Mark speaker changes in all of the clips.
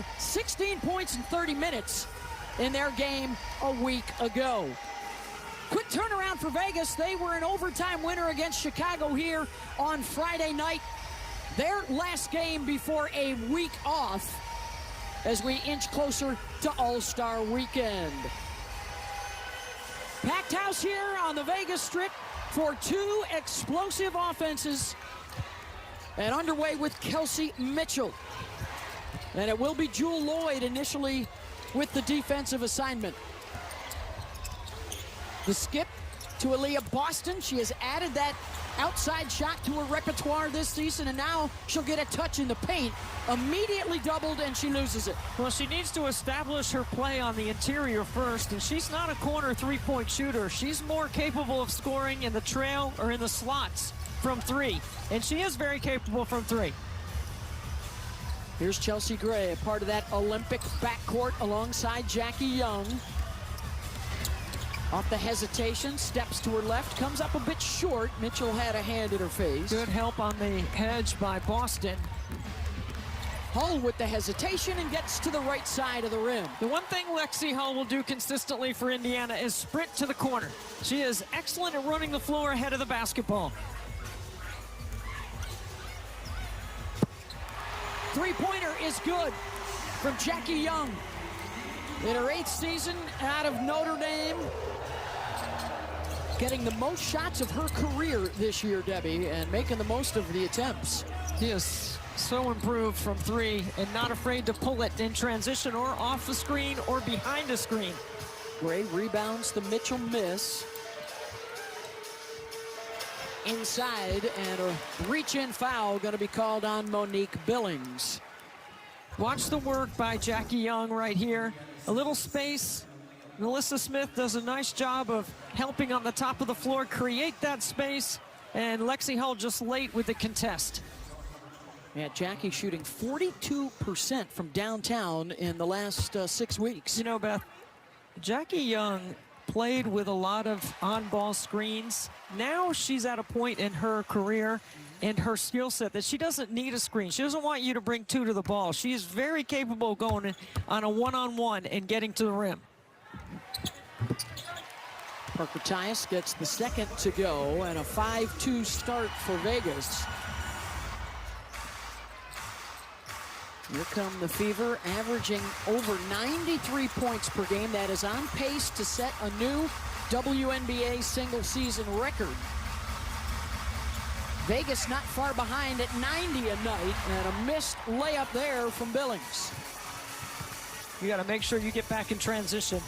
Speaker 1: by 16 points in 30 minutes in their game a week ago. Quick turnaround for Vegas. They were an overtime winner against Chicago here on Friday night. Their last game before a week off as we inch closer to All-Star Weekend. Packed house here on the Vegas Strip for two explosive offenses, and underway with Kelsey Mitchell. And it will be JuLy initially with the defensive assignment. The skip to Aaliyah Boston. She has added that outside shot to her repertoire this season, and now she'll get a touch in the paint. Immediately doubled, and she loses it.
Speaker 2: Well, she needs to establish her play on the interior first, and she's not a corner three-point shooter. She's more capable of scoring in the trail or in the slots from three, and she is very capable from three.
Speaker 1: Here's Chelsea Gray, a part of that Olympic backcourt alongside Jackie Young. Off the hesitation, steps to her left, comes up a bit short. Mitchell had a hand in her face.
Speaker 2: Good help on the hedge by Boston.
Speaker 1: Hull with the hesitation and gets to the right side of the rim.
Speaker 2: The one thing Lexi Hull will do consistently for Indiana is sprint to the corner. She is excellent at running the floor ahead of the basketball.
Speaker 1: Three-pointer is good from Jackie Young. In her 8th season out of Notre Dame. Getting the most shots of her career this year, Debbie, and making the most of the attempts.
Speaker 2: She is so improved from three and not afraid to pull it in transition or off the screen or behind the screen.
Speaker 1: Gray rebounds the Mitchell miss. Inside, and a reach-in foul going to be called on Monique Billings.
Speaker 2: Watch the work by Jackie Young right here. A little space. Melissa Smith does a nice job of helping on the top of the floor, create that space, and Lexi Hull just late with the contest.
Speaker 1: Yeah, Jackie shooting 42% from downtown in the last 6 weeks.
Speaker 2: You know, Beth, Jackie Young played with a lot of on-ball screens. Now she's at a point in her career and her skill set that she doesn't need a screen. She doesn't want you to bring two to the ball. She is very capable of going on a one-on-one and getting to the rim.
Speaker 1: Parker Tyus gets the second to go, and a 5-2 start for Vegas. Here come the Fever, averaging over 93 points per game. That is on pace to set a new WNBA single-season record. Vegas not far behind at 90 a night, and a missed layup there from Billings.
Speaker 2: You got to make sure you get back in transition.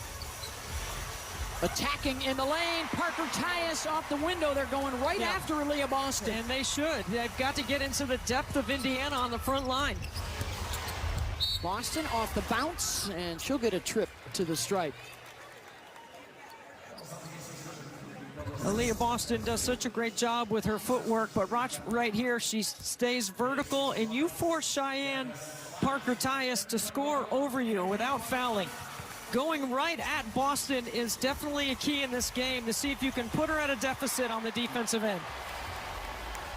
Speaker 1: Attacking in the lane, Parker Tyus off the window. They're going right after Aaliyah Boston.
Speaker 2: And they should. They've got to get into the depth of Indiana on the front line.
Speaker 1: Boston off the bounce, and she'll get a trip to the stripe.
Speaker 2: Aaliyah Boston does such a great job with her footwork, but watch right here, she stays vertical, and you force Cheyenne Parker Tyus to score over you without fouling. Going right at Boston is definitely a key in this game to see if you can put her at a deficit on the defensive end.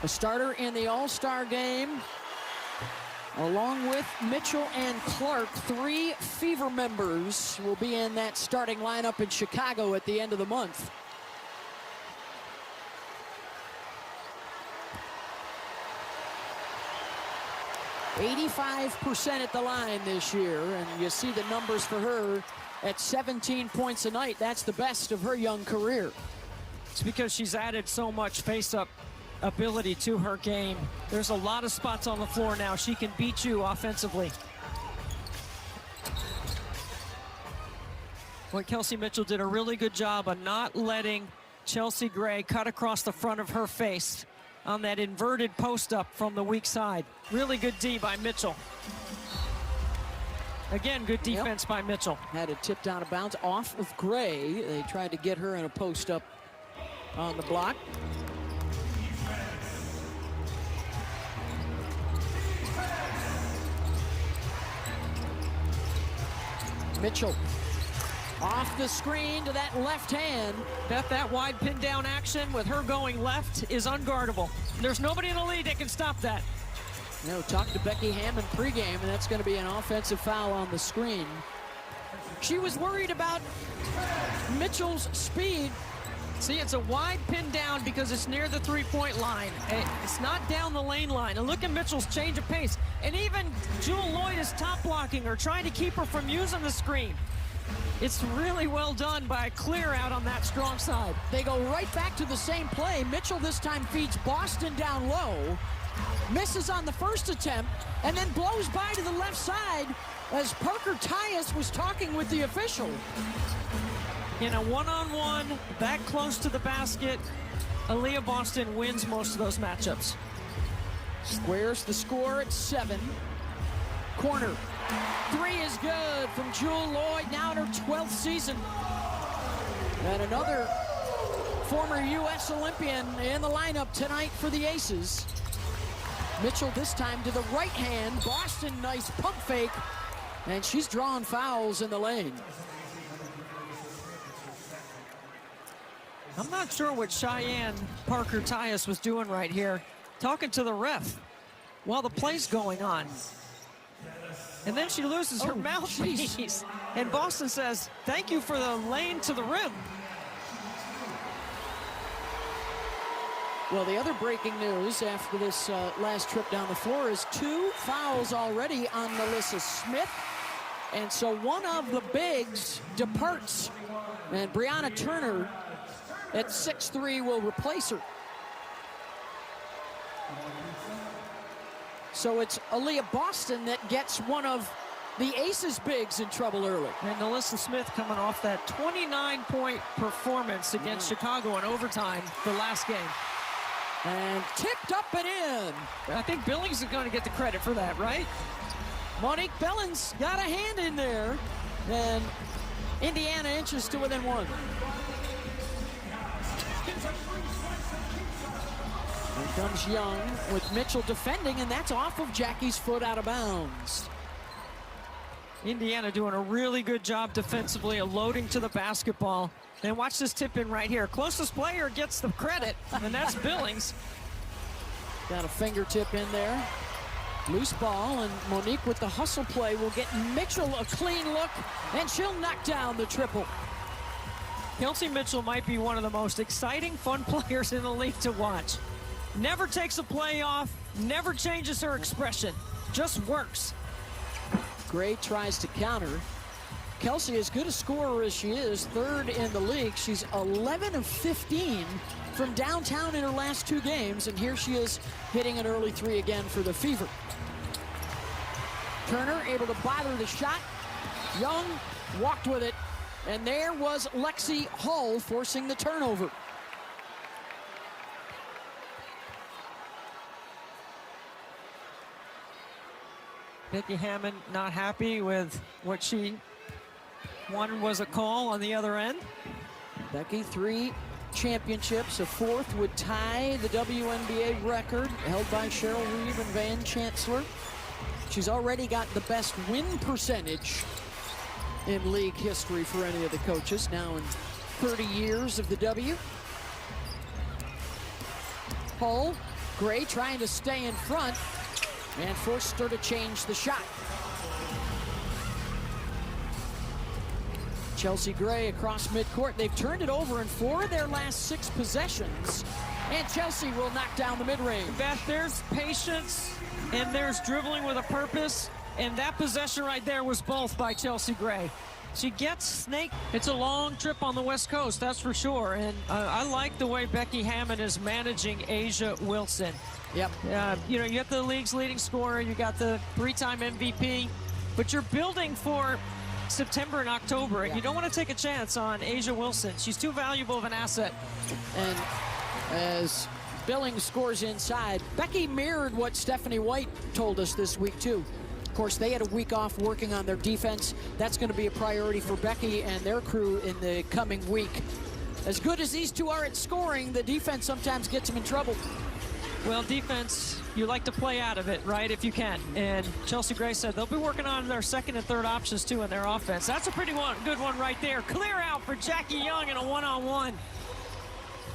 Speaker 1: A starter in the All-Star game, along with Mitchell and Clark. 3 Fever members will be in that starting lineup in Chicago at the end of the month. .85% at the line this year, and you see the numbers for her at 17 points a night. That's the best of her young career.
Speaker 2: It's because she's added so much face-up ability to her game. There's a lot of spots on the floor now. She can beat you offensively. What Kelsey Mitchell did a really good job of not letting Chelsea Gray cut across the front of her face on that inverted post-up from the weak side. Really good D by Mitchell. Again, good defense by Mitchell.
Speaker 1: Had it tipped out of bounds off of Gray. They tried to get her in a post-up on the block. Mitchell off the screen to that left hand.
Speaker 2: Beth, that wide pin down action with her going left is unguardable. There's nobody in the lead that can stop that.
Speaker 1: You know, talked to Becky Hammond pregame, and that's going to be an offensive foul on the screen. She was worried about Mitchell's speed.
Speaker 2: See, it's a wide pin down because it's near the three-point line. It's not down the lane line. And look at Mitchell's change of pace. And even JuLy is top blocking her, trying to keep her from using the screen. It's really well done by a clear out on that strong side.
Speaker 1: They go right back to the same play. Mitchell this time feeds Boston down low, misses on the first attempt, and then blows by to the left side as Parker Tyus was talking with the official.
Speaker 2: In a one-on-one, that close to the basket, Aaliyah Boston wins most of those matchups.
Speaker 1: Squares the score at 7. Corner. 3 is good from JuLy, now in her 12th season. And another former U.S. Olympian in the lineup tonight for the Aces. Mitchell this time to the right hand. Boston, nice pump fake. And she's drawing fouls in the lane.
Speaker 2: I'm not sure what Cheyenne Parker Tyus was doing right here, talking to the ref while the play's going on. And then she loses her mouthpiece. And Boston says, thank you for the lane to the rim.
Speaker 1: Well, the other breaking news after this last trip down the floor is 2 fouls already on Melissa Smith. And so one of the bigs departs. And Brianna Turner at 6'3" will replace her. So it's Aaliyah Boston that gets one of the Aces bigs in trouble early.
Speaker 2: And Melissa Smith coming off that 29-point performance against Chicago in overtime the last game.
Speaker 1: And tipped up and in.
Speaker 2: I think Billings is going to get the credit for that, right?
Speaker 1: Monique Billings got a hand in there. And Indiana inches to within 1. Here comes Young with Mitchell defending, and that's off of Jackie's foot out of bounds.
Speaker 2: Indiana doing a really good job defensively of loading to the basketball. And watch this tip in right here. Closest player gets the credit, and that's Billings.
Speaker 1: Got a fingertip in there. Loose ball, and Monique with the hustle play will get Mitchell a clean look, and she'll knock down the triple.
Speaker 2: Kelsey Mitchell might be one of the most exciting, fun players in the league to watch. Never takes a play off, never changes her expression, just works.
Speaker 1: Gray tries to counter. Kelsey, as good a scorer as she is, 3rd in the league. She's 11 of 15 from downtown in her last 2 games, and here she is hitting an early 3 again for the Fever. Turner able to bother the shot. Young walked with it, and there was Lexi Hull forcing the turnover.
Speaker 2: Becky Hammond not happy with what she wanted was a call on the other end.
Speaker 1: Becky, 3 championships. A 4th would tie the WNBA record held by Cheryl Reeve and Van Chancellor. She's already got the best win percentage in league history for any of the coaches, now in 30 years of the W. Hull, Gray trying to stay in front and forced her to change the shot. Chelsea Gray across midcourt. They've turned it over in 4 of their last 6 possessions, and Chelsea will knock down the mid-range.
Speaker 2: Beth, there's patience and there's dribbling with a purpose, and that possession right there was both by Chelsea Gray. She gets snake. It's a long trip on the West Coast, that's for sure, and I like the way Becky Hammond is managing A'ja Wilson.
Speaker 1: Yep.
Speaker 2: You know, you got the league's leading scorer, you got the 3-time MVP, but you're building for September and October, and you don't want to take a chance on A'ja Wilson. She's too valuable of an asset.
Speaker 1: And as Billings scores inside, Becky mirrored what Stephanie White told us this week too. Of course, they had a week off working on their defense. That's going to be a priority for Becky and their crew in the coming week. As good as these two are at scoring, the defense sometimes gets them in trouble.
Speaker 2: Well, defense, you like to play out of it, right, if you can. And Chelsea Gray said they'll be working on their 2nd and 3rd options, too, in their offense. That's a pretty good one right there. Clear out for Jackie Young in a one-on-one.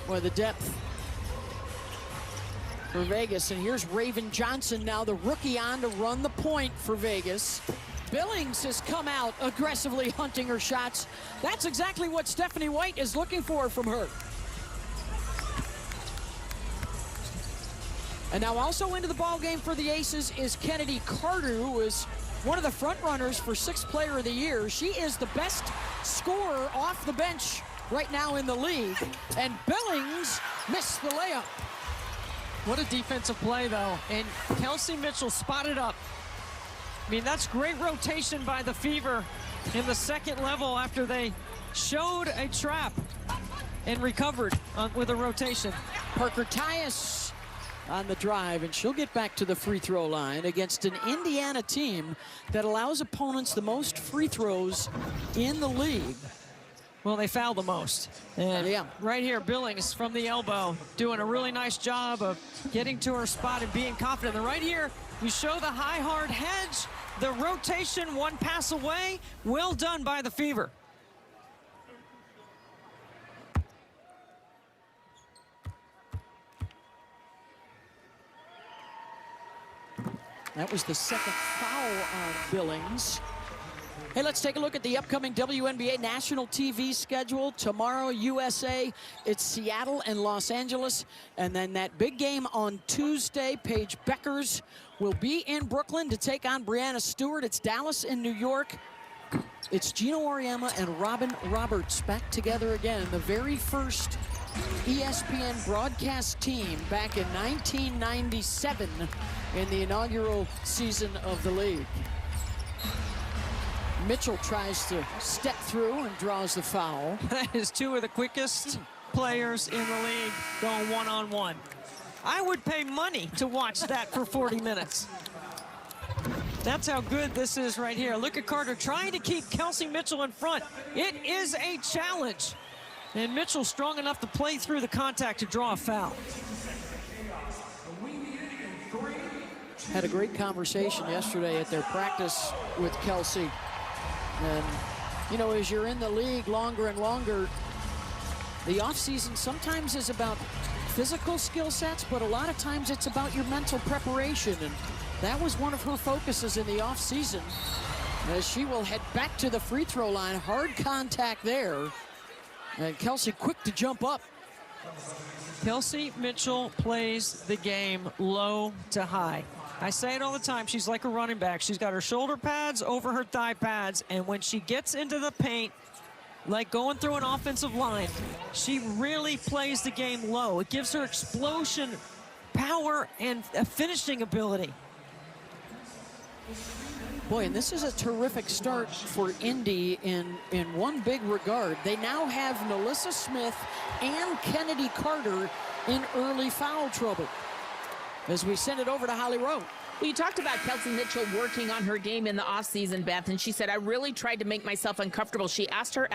Speaker 1: Boy, the depth for Vegas. And here's Raven Johnson now, the rookie, on to run the point for Vegas. Billings has come out aggressively hunting her shots. That's exactly what Stephanie White is looking for from her. And now also into the ball game for the Aces is Kennedy Carter, who is one of the front runners for 6th Player of the Year. She is the best scorer off the bench right now in the league. And Billings missed the layup.
Speaker 2: What a defensive play, though. And Kelsey Mitchell spotted up. I mean, that's great rotation by the Fever in the second level after they showed a trap and recovered with a rotation.
Speaker 1: Parker Tyus on the drive, and she'll get back to the free throw line against an Indiana team that allows opponents the most free throws in the league.
Speaker 2: Well, they foul the most. And
Speaker 1: yeah,
Speaker 2: right here, Billings from the elbow, doing a really nice job of getting to her spot and being confident. And right here, you show the high, hard hedge, the rotation, one pass away. Well done by the Fever.
Speaker 1: That was the second foul on Billings. Hey, let's take a look at the upcoming WNBA national TV schedule. Tomorrow, USA, it's Seattle and Los Angeles. And then that big game on Tuesday, Paige Beckers will be in Brooklyn to take on Brianna Stewart. It's Dallas and New York. It's Gino Auriemma and Robin Roberts back together again. The very first ESPN broadcast team back in 1997 in the inaugural season of the league. Mitchell tries to step through and draws the foul.
Speaker 2: That is two of the quickest players in the league going one-on-one. I would pay money to watch that for 40 minutes. That's how good this is right here. Look at Carter trying to keep Kelsey Mitchell in front. It is a challenge. And Mitchell strong enough to play through the contact to draw a foul.
Speaker 1: Had a great conversation yesterday at their practice with Kelsey. And, you know, as you're in the league longer and longer, the offseason sometimes is about physical skill sets, but a lot of times it's about your mental preparation. And that was one of her focuses in the offseason, as she will head back to the free throw line. Hard contact there. And Kelsey quick to jump up.
Speaker 2: Kelsey Mitchell plays the game low to high. I say it all the time, she's like a running back. She's got her shoulder pads over her thigh pads, and when she gets into the paint, like going through an offensive line, she really plays the game low. It gives her explosion, power, and a finishing ability.
Speaker 1: Boy, and this is a terrific start for Indy in one big regard. They now have Nalissa Smith and Kennedy Carter in early foul trouble. As we send it over to Holly Rowe.
Speaker 3: Well, you talked about Kelsey Mitchell working on her game in the offseason, Beth, and she said, I really tried to make myself uncomfortable. She asked her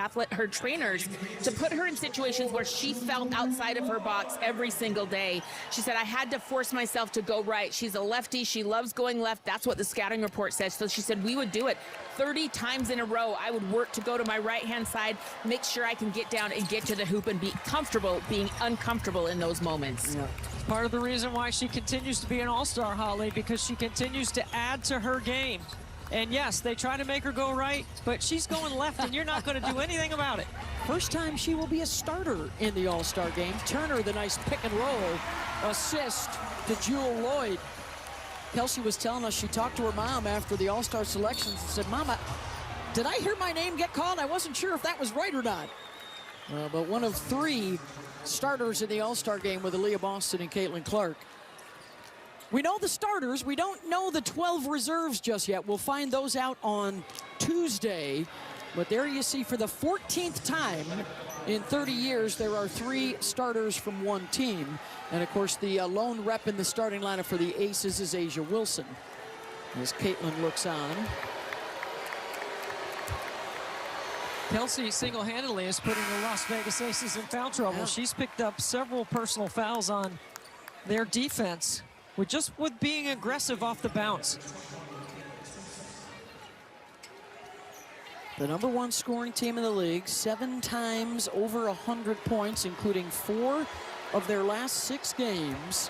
Speaker 3: trainers to put her in situations where she felt outside of her box every single day. She said, I had to force myself to go right. She's a lefty. She loves going left. That's what the scouting report says. So she said, we would do it 30 times in a row. I would work to go to my right-hand side, make sure I can get down and get to the hoop and be comfortable being uncomfortable in those moments.
Speaker 1: Yeah.
Speaker 2: Part of the reason why she continues to be an all-star, Holly, because she continues to add to her game. And yes, they try to make her go right, but she's going left, and you're not going to do anything about it.
Speaker 1: First time she will be a starter in the All-Star game. Turner, the nice pick and roll assist to JuLy Lloyd. Kelsey was telling us she talked to her mom after the All-Star selections and said, Mama, did I hear my name get called? I wasn't sure if that was right or not. But one of 3 starters in the All-Star game with Aaliyah Boston and Caitlin Clark. We know the starters. We don't know the 12 reserves just yet. We'll find those out on Tuesday. But there you see, for the 14th time in 30 years, there are 3 starters from one team. And, of course, the lone rep in the starting lineup for the Aces is Asia Wilson. As Caitlin looks on.
Speaker 2: Kelsey single-handedly is putting the Las Vegas Aces in foul trouble. Yeah. She's picked up several personal fouls on their defense with being aggressive off the bounce.
Speaker 1: The #1 scoring team in the league, 7 times over 100 points, including 4 of their last 6 games.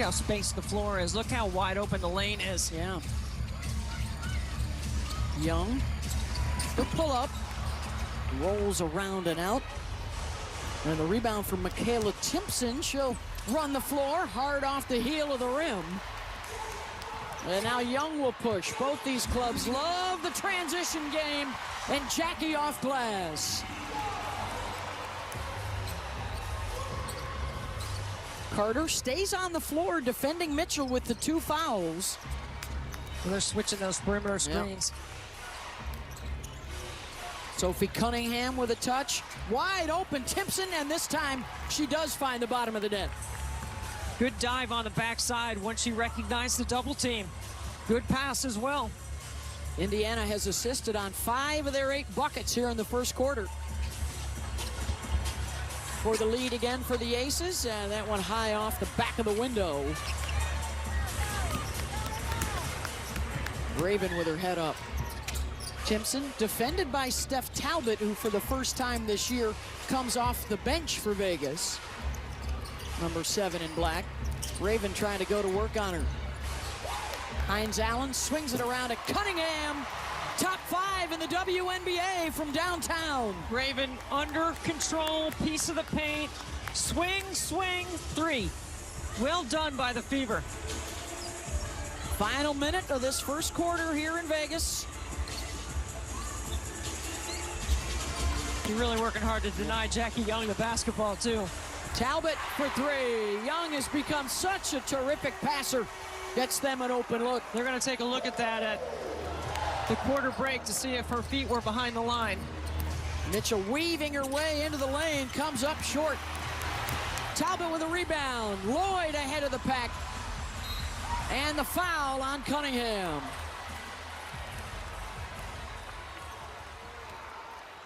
Speaker 2: how spaced the floor is. Look how wide open the lane is.
Speaker 1: Yeah. Young, the pull up, rolls around and out. And the rebound from Michaela Timpson. She'll run the floor hard off the heel of the rim. And now Young will push. Both these clubs love the transition game. And Jackie off glass. Carter stays on the floor defending Mitchell with the 2 fouls.
Speaker 2: Well, they're switching those perimeter screens.
Speaker 1: Sophie Cunningham with a touch. Wide open, Timpson, and this time she does find the bottom of the net.
Speaker 2: Good dive on the backside once she recognized the double team. Good pass as well.
Speaker 1: Indiana has assisted on 5 of their 8 buckets here in the first quarter. For the lead again for the Aces, and that one high off the back of the window. Raven with her head up. Timpson defended by Steph Talbot, who for the first time this year comes off the bench for Vegas. Number 7 in black. Raven trying to go to work on her. Hines Allen swings it around to Cunningham. Top 5 in the WNBA from downtown.
Speaker 2: Raven under control, piece of the paint. Swing, swing, 3. Well done by the Fever.
Speaker 1: Final minute of this first quarter here in Vegas.
Speaker 2: You're really working hard to deny Jackie Young the basketball, too.
Speaker 1: Talbot for 3. Young has become such a terrific passer. Gets them an open look.
Speaker 2: They're going to take a look at that at the quarter break to see if her feet were behind the line.
Speaker 1: Mitchell weaving her way into the lane, comes up short. Talbot with a rebound. Lloyd ahead of the pack. And the foul on Cunningham.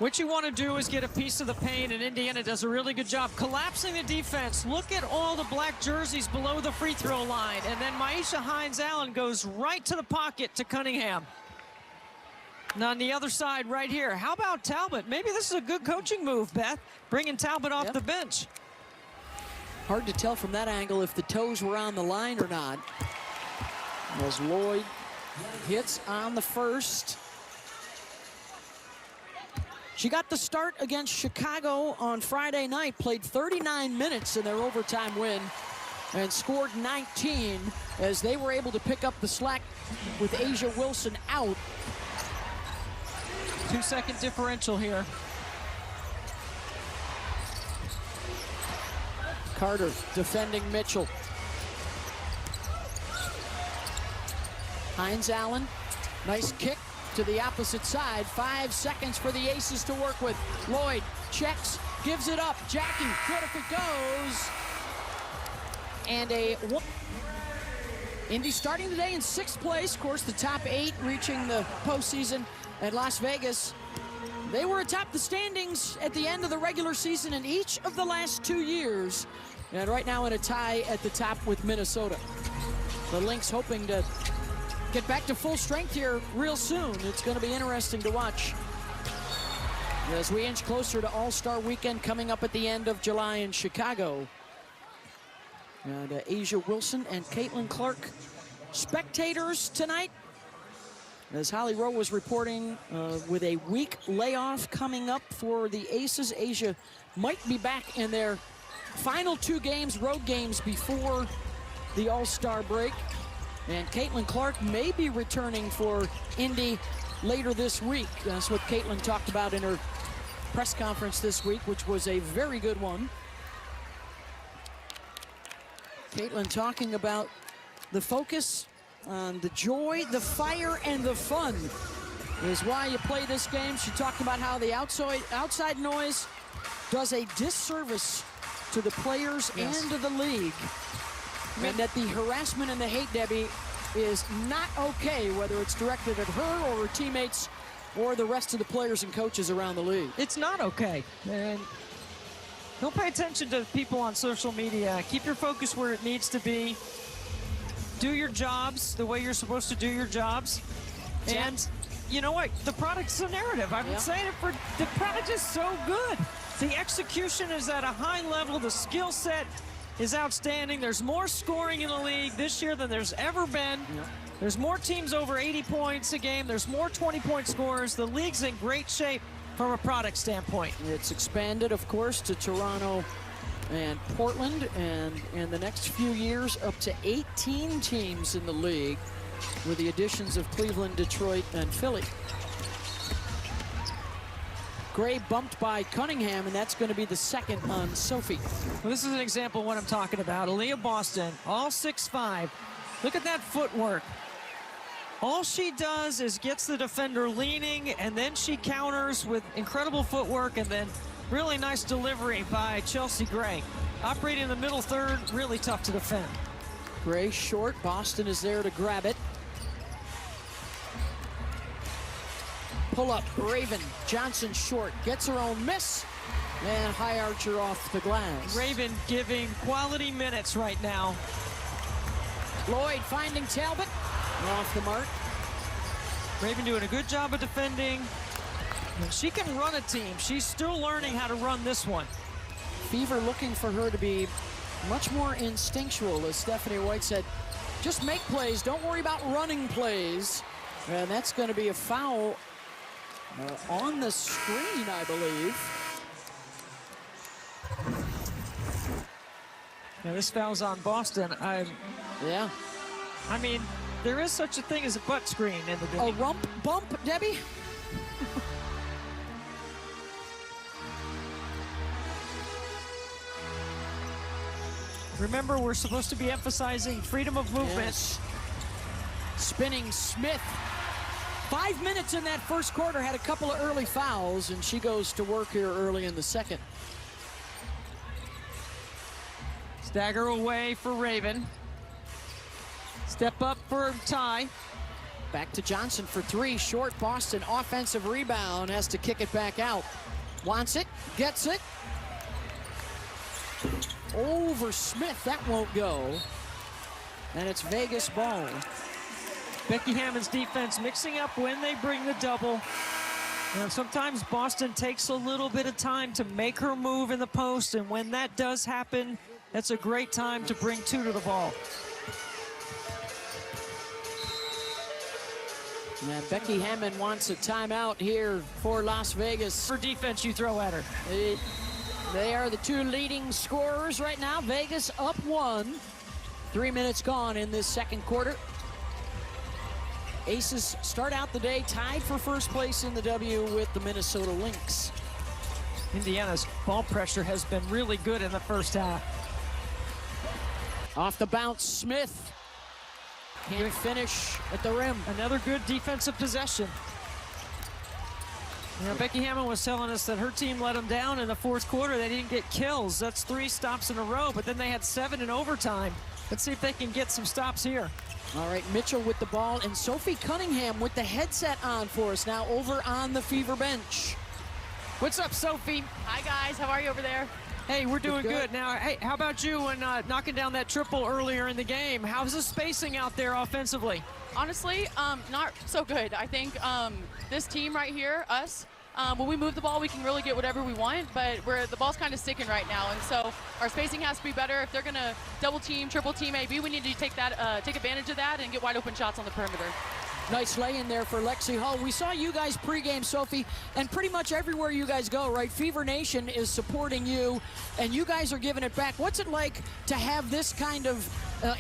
Speaker 2: What you want to do is get a piece of the paint, and Indiana does a really good job collapsing the defense. Look at all the black jerseys below the free throw line, and then Maisha Hines-Allen goes right to the pocket to Cunningham. Now on the other side right here, how about Talbot? Maybe this is a good coaching move, Beth, bringing Talbot off the bench.
Speaker 1: Hard to tell from that angle if the toes were on the line or not. As Lloyd hits on the first. She got the start against Chicago on Friday night, played 39 minutes in their overtime win, and scored 19 as they were able to pick up the slack with Asia Wilson out.
Speaker 2: 2-second differential here.
Speaker 1: Carter defending Mitchell. Hines-Allen, nice kick to the opposite side. 5 seconds for the Aces to work with. Lloyd checks, gives it up. Jackie, good if it goes. And Indy starting today in 6th place. Of course, the top 8 reaching the postseason at Las Vegas. They were atop the standings at the end of the regular season in each of the last 2 years. And right now in a tie at the top with Minnesota. The Lynx hoping to get back to full strength here real soon. It's going to be interesting to watch as we inch closer to All-Star Weekend coming up at the end of July in Chicago. And Asia Wilson and Caitlin Clark spectators tonight. As Holly Rowe was reporting, with a week layoff coming up for the Aces, Asia might be back in their final 2 games, road games, before the All-Star break. And Caitlin Clark may be returning for Indy later this week. That's what Caitlin talked about in her press conference this week, which was a very good one. Caitlin talking about the focus on the joy, the fire, and the fun is why you play this game. She talked about how the outside noise does a disservice to the players and to the league. And that the harassment and the hate, Debbie, is not okay, whether it's directed at her or her teammates or the rest of the players and coaches around the league.
Speaker 2: It's not okay. And don't pay attention to people on social media. Keep your focus where it needs to be. Do your jobs the way you're supposed to do your jobs. And you know what? The product's a narrative. I've been saying it for, the product is so good. The execution is at a high level. The skill set is outstanding. There's more scoring in the league this year than there's ever been.
Speaker 1: Yep.
Speaker 2: There's more teams over 80 points a game. There's more 20-point scorers. The league's in great shape from a product standpoint.
Speaker 1: It's expanded, of course, to Toronto and Portland, and in the next few years, up to 18 teams in the league, with the additions of Cleveland, Detroit, and Philly. Gray bumped by Cunningham, and that's going to be the second on Sophie.
Speaker 2: Well, this is an example of what I'm talking about. Aaliyah Boston, all 6'5". Look at that footwork. All she does is gets the defender leaning, and then she counters with incredible footwork, and then really nice delivery by Chelsea Gray. Operating in the middle third, really tough to defend.
Speaker 1: Gray short, Boston is there to grab it. Pull up, Raven, Johnson short, gets her own miss, and high archer off the glass.
Speaker 2: Raven giving quality minutes right now.
Speaker 1: Lloyd finding Talbot, off the mark.
Speaker 2: Raven doing a good job of defending. And she can run a team. She's still learning how to run this one.
Speaker 1: Fever looking for her to be much more instinctual, as Stephanie White said. Just make plays, don't worry about running plays. And that's going to be a foul on the screen, I believe.
Speaker 2: Now this foul's on Boston.
Speaker 1: Yeah.
Speaker 2: I mean, there is such a thing as a butt screen in the game.
Speaker 1: A rump bump, Debbie?
Speaker 2: Remember, we're supposed to be emphasizing freedom of movement.
Speaker 1: Yes. Spinning Smith. 5 minutes in that first quarter, had a couple of early fouls, and she goes to work here early in the second.
Speaker 2: Stagger away for Raven. Step up for Ty.
Speaker 1: Back to Johnson for three. Short Boston offensive rebound, has to kick it back out. Wants it, gets it. Over Smith, that won't go. And it's Vegas ball.
Speaker 2: Becky Hammond's defense mixing up when they bring the double. And sometimes Boston takes a little bit of time to make her move in the post, and when that does happen, that's a great time to bring two to the ball.
Speaker 1: And Becky Hammond wants a timeout here for Las Vegas.
Speaker 2: For defense you throw at her.
Speaker 1: They are the two leading scorers right now. Vegas up one. 3 minutes gone in this second quarter. Aces start out the day tied for first place in the W with the Minnesota Lynx.
Speaker 2: Indiana's ball pressure has been really good in the first half.
Speaker 1: Off the bounce, Smith. Can't finish at the rim.
Speaker 2: Another good defensive possession. You know, Becky Hammond was telling us that her team let them down in the fourth quarter. They didn't get kills. That's 3 stops in a row, but then they had 7 in overtime. Let's see if they can get some stops here.
Speaker 1: All right, Mitchell with the ball, and Sophie Cunningham with the headset on for us now over on the Fever bench.
Speaker 2: What's up, Sophie?
Speaker 4: Hi, guys. How are you over there?
Speaker 2: Hey, we're doing
Speaker 1: Good.
Speaker 2: good. Now, hey, how about you and knocking down that triple earlier in the game? How's the spacing out there offensively?
Speaker 4: Honestly, not so good. I think this team right here, us, when we move the ball, we can really get whatever we want, but the ball's kind of sticking right now, and so our spacing has to be better. If they're going to double team, triple team AB, we need to take advantage of that and get wide open shots on the perimeter.
Speaker 1: Nice lay in there for Lexi Hull. We saw you guys pregame, Sophie, and pretty much everywhere you guys go, right? Fever Nation is supporting you, and you guys are giving it back. What's it like to have this kind of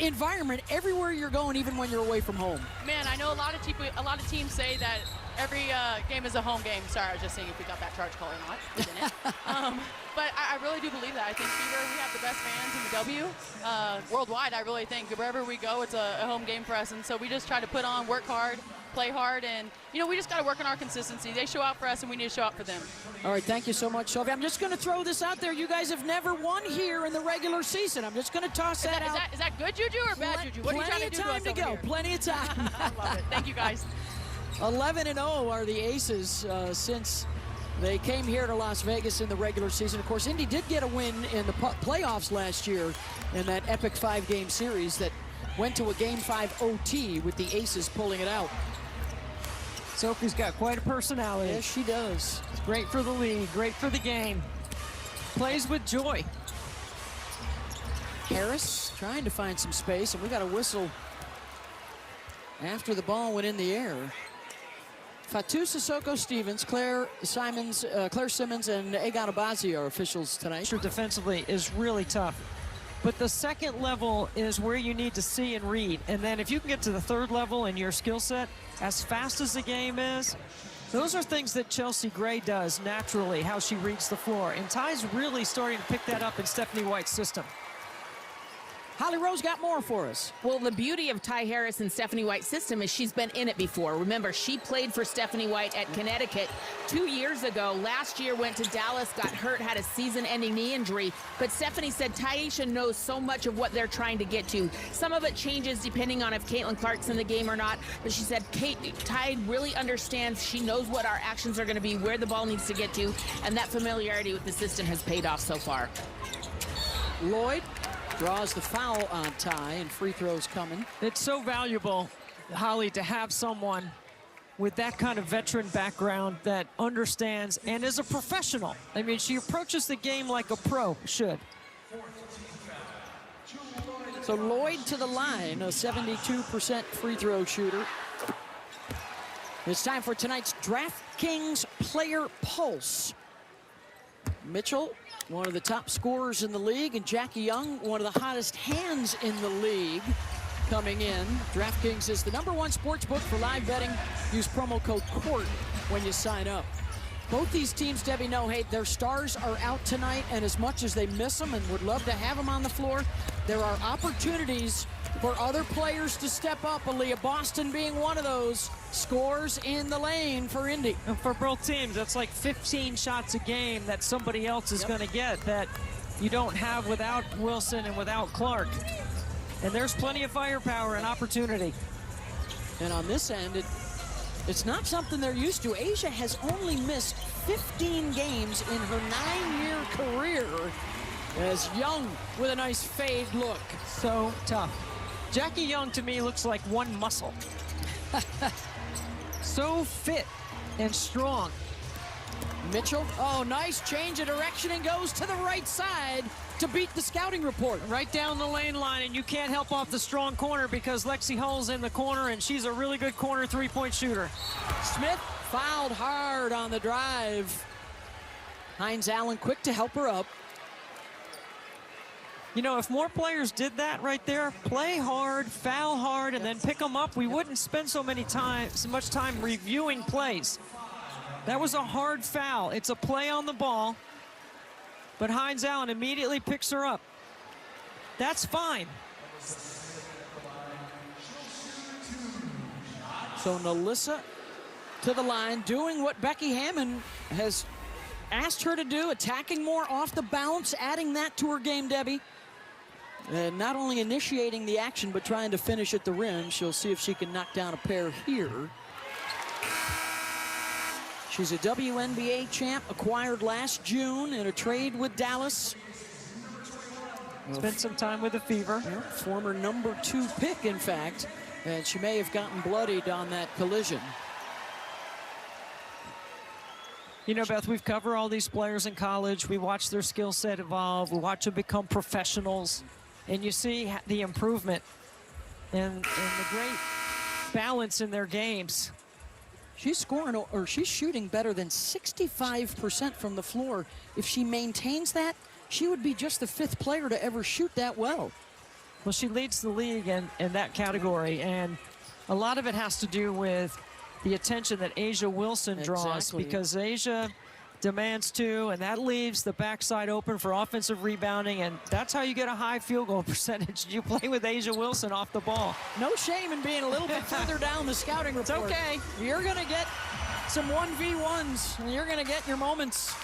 Speaker 1: environment everywhere you're going, even when you're away from home?
Speaker 4: Man, I know a lot of teams say that every game is a home game. Sorry, I was just seeing if we got that charge call or not. We didn't. But I really do believe that. I think Fever, we have the best fans in the W. Worldwide, I really think. Wherever we go, it's a home game for us. And so we just try to put on, work hard, play hard, and, you know, we just got to work on our consistency. They show out for us, and we need to show out for them.
Speaker 1: All right, thank you so much, Sophie. I'm just going to throw this out there. You guys have never won here in the regular season. I'm just going to toss that out.
Speaker 4: Is that good juju or bad juju? What are you trying to do to us over here?
Speaker 1: Plenty of time.
Speaker 4: I love it. Thank you, guys.
Speaker 1: 11-0 are the Aces since they came here to Las Vegas in the regular season. Of course, Indy did get a win in the playoffs last year in that epic 5-game series that went to a Game 5 OT with the Aces pulling it out.
Speaker 2: Sophie's got quite a personality.
Speaker 1: Yes, she does.
Speaker 2: It's great for the league, great for the game. Plays with joy.
Speaker 1: Harris trying to find some space, and we got a whistle after the ball went in the air. Fatou Sissoko-Stevens, Claire Simmons, and Egon Abazi are officials tonight.
Speaker 2: Defensively is really tough. But the second level is where you need to see and read. And then if you can get to the third level in your skill set, as fast as the game is, those are things that Chelsea Gray does naturally, how she reads the floor. And Ty's really starting to pick that up in Stephanie White's system.
Speaker 1: Holly Rose got more for us.
Speaker 3: Well, the beauty of Ty Harris and Stephanie White's system is she's been in it before. Remember, she played for Stephanie White at Connecticut 2 years ago. Last year went to Dallas, got hurt, had a season-ending knee injury. But Stephanie said Tyisha knows so much of what they're trying to get to. Some of it changes depending on if Caitlin Clark's in the game or not. But she said Ty really understands. She knows what our actions are going to be, where the ball needs to get to, and that familiarity with the system has paid off so far.
Speaker 1: Lloyd draws the foul on Ty, and free throws coming.
Speaker 2: It's so valuable, Holly, to have someone with that kind of veteran background that understands and is a professional. I mean, she approaches the game like a pro should.
Speaker 1: So Lloyd to the line, a 72% free throw shooter. It's time for tonight's DraftKings Player Pulse. Mitchell, one of the top scorers in the league, and Jackie Young, one of the hottest hands in the league, coming in. DraftKings is the #1 sports book for live betting. Use promo code COURT when you sign up. Both these teams, Debbie, know, hey, their stars are out tonight, and as much as they miss them and would love to have them on the floor, there are opportunities for other players to step up. Aaliyah Boston being one of those. Scores in the lane for Indy.
Speaker 2: And for both teams, that's like 15 shots a game that somebody else is going to get that you don't have without Wilson and without Clark. And there's plenty of firepower and opportunity.
Speaker 1: And on this end, it's not something they're used to. Asia has only missed 15 games in her 9-year career, as Young with a nice fade look.
Speaker 2: So tough. Jackie Young, to me, looks like one muscle. So fit and strong.
Speaker 1: Mitchell, oh, nice change of direction, and goes to the right side to beat the scouting report.
Speaker 2: Right down the lane line, and you can't help off the strong corner because Lexi Hull's in the corner, and she's a really good corner three-point shooter.
Speaker 1: Smith fouled hard on the drive. Hines Allen quick to help her up.
Speaker 2: You know, if more players did that right there, play hard, foul hard, and then pick them up, we wouldn't spend so much time reviewing plays. That was a hard foul. It's a play on the ball, but Hines Allen immediately picks her up. That's fine.
Speaker 1: So Nalissa to the line, doing what Becky Hammond has asked her to do, attacking more off the bounce, adding that to her game, Debbie. And not only initiating the action, but trying to finish at the rim. She'll see if she can knock down a pair here. She's a WNBA champ, acquired last June in a trade with Dallas.
Speaker 2: Spent some time with the Fever.
Speaker 1: Yeah, former #2 pick, in fact. And she may have gotten bloodied on that collision.
Speaker 2: You know, Beth, we've covered all these players in college. We watch their skill set evolve. We watch them become professionals. And you see the improvement and the great balance in their games.
Speaker 1: She's scoring, or she's shooting better than 65% from the floor. If she maintains that, she would be just the 5th player to ever shoot that well.
Speaker 2: Well, she leads the league in that category, and a lot of it has to do with the attention that Asia Wilson draws, because Asia demands 2, and that leaves the backside open for offensive rebounding, and that's how you get a high field goal percentage. You play with Asia Wilson off the ball.
Speaker 1: No shame in being a little bit further down the scouting report.
Speaker 2: It's okay.
Speaker 1: You're going to get some 1v1s, and you're going to get your moments.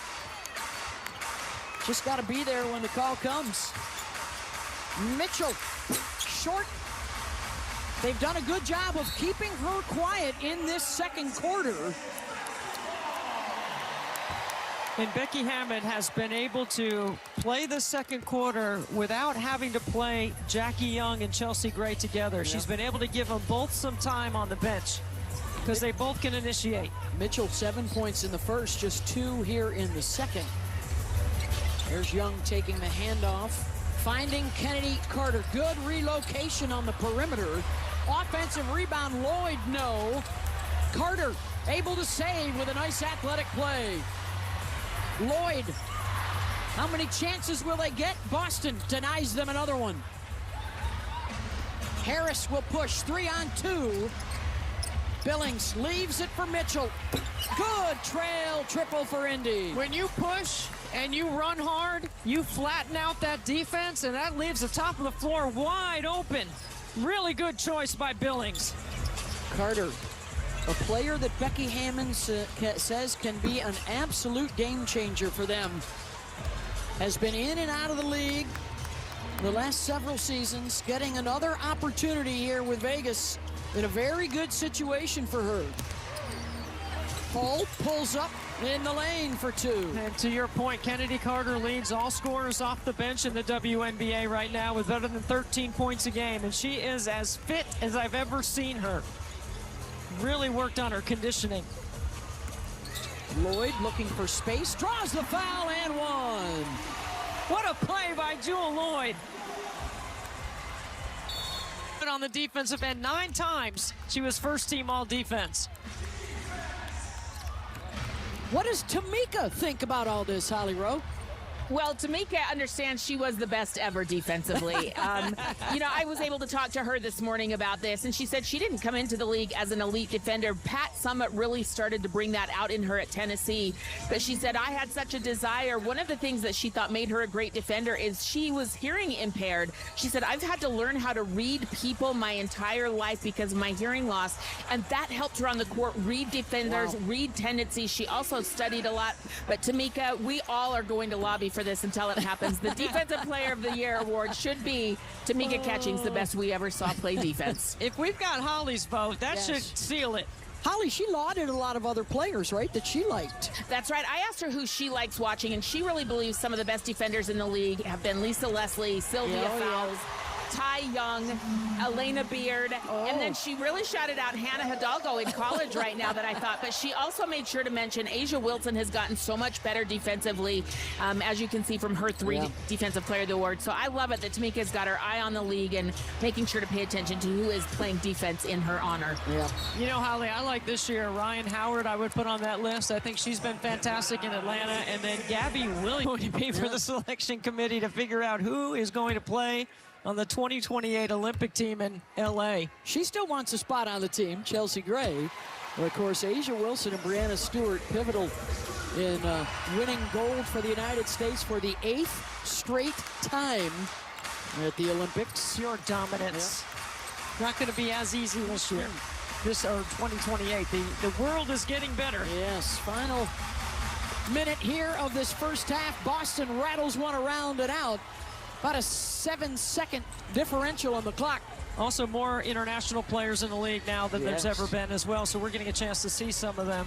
Speaker 1: Just got to be there when the call comes. Mitchell, short. They've done a good job of keeping her quiet in this second quarter.
Speaker 2: And Becky Hammond has been able to play the second quarter without having to play Jackie Young and Chelsea Gray together. Yep. She's been able to give them both some time on the bench because they both can initiate.
Speaker 1: Mitchell, 7 points in the first, just 2 here in the second. There's Young taking the handoff finding Kennedy Carter. Good relocation on the perimeter. Offensive rebound, Lloyd, no. Carter able to save with a nice athletic play. Lloyd, how many chances will they get? Boston denies them another one. Harris will push, 3-on-2. Billings leaves it for Mitchell. Good trail triple for Indy.
Speaker 2: When you push and you run hard, you flatten out that defense, and that leaves the top of the floor wide open. Really good choice by Billings.
Speaker 1: Carter, a player that Becky Hammond says can be an absolute game changer for them. Has been in and out of the league the last several seasons, getting another opportunity here with Vegas in a very good situation for her. Hull pulls up in the lane for 2.
Speaker 2: And to your point, Kennedy Carter leads all scorers off the bench in the WNBA right now with better than 13 points a game, and she is as fit as I've ever seen her. Really worked on her conditioning.
Speaker 1: Lloyd looking for space, draws the foul and one.
Speaker 2: What a play by JuLy. On the defensive end 9 times. She was first team all defense.
Speaker 1: What does Tamika think about all this, Holly Rowe?
Speaker 3: Well, Tamika understands she was the best ever defensively. I was able to talk to her this morning about this, and she said she didn't come into the league as an elite defender. Pat Summitt really started to bring that out in her at Tennessee. But she said, I had such a desire. One of the things that she thought made her a great defender is she was hearing impaired. She said, I've had to learn how to read people my entire life because of my hearing loss. And that helped her on the court read defenders, read tendencies. She also studied a lot. But Tamika, we all are going to lobby for this until it happens. The Defensive Player of the Year award should be Tamika Catchings, the best we ever saw play defense.
Speaker 2: If we've got Holly's vote, that should seal it.
Speaker 1: Holly, she lauded a lot of other players, right, that she liked.
Speaker 3: That's right. I asked her who she likes watching, and she really believes some of the best defenders in the league have been Lisa Leslie, Sylvia Fowles, Ty Young, Elena Beard, and then she really shouted out Hannah Hidalgo in college right now that I thought, but she also made sure to mention Asia Wilson has gotten so much better defensively, as you can see from her 3 Defensive Player of the Award. So I love it that Tamika's got her eye on the league and making sure to pay attention to who is playing defense in her honor.
Speaker 1: Yeah.
Speaker 2: You know, Holly, I like this year Ryan Howard I would put on that list. I think she's been fantastic in Atlanta, and then Gabby Williams going to be for the selection committee to figure out who is going to play on the 2028 Olympic team in L.A.
Speaker 1: She still wants a spot on the team, Chelsea Gray. But of course, Asia Wilson and Brianna Stewart pivotal in winning gold for the United States for the 8th straight time at the Olympics.
Speaker 2: Pure dominance. Not going to be as easy this year. This or 2028. The world is getting better.
Speaker 1: Yes, final minute here of this first half. Boston rattles one around and out. About a 7-second differential on the clock.
Speaker 2: Also more international players in the league now than there's ever been as well, so we're getting a chance to see some of them.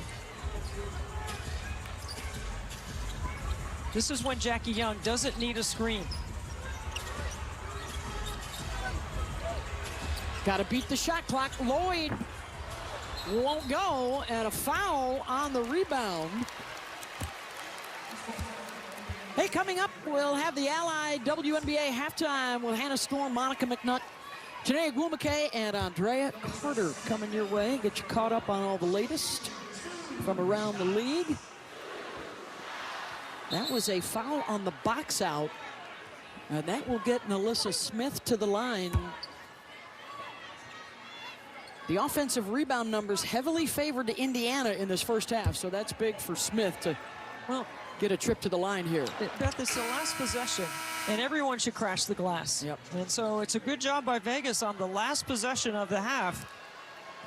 Speaker 2: This is when Jackie Young doesn't need a screen.
Speaker 1: Got to beat the shot clock. Lloyd won't go, and a foul on the rebound. Hey, coming up, we'll have the Allied WNBA halftime with Hannah Storm, Monica McNutt, Janae Agumake, and Andrea Carter coming your way. Get you caught up on all the latest from around the league. That was a foul on the box out, and that will get Alyssa Smith to the line. The offensive rebound numbers heavily favored to Indiana in this first half, so that's big for Smith to, well, get a trip to the line here.
Speaker 2: Beth, it's the last possession, and everyone should crash the glass.
Speaker 1: Yep.
Speaker 2: And so it's a good job by Vegas on the last possession of the half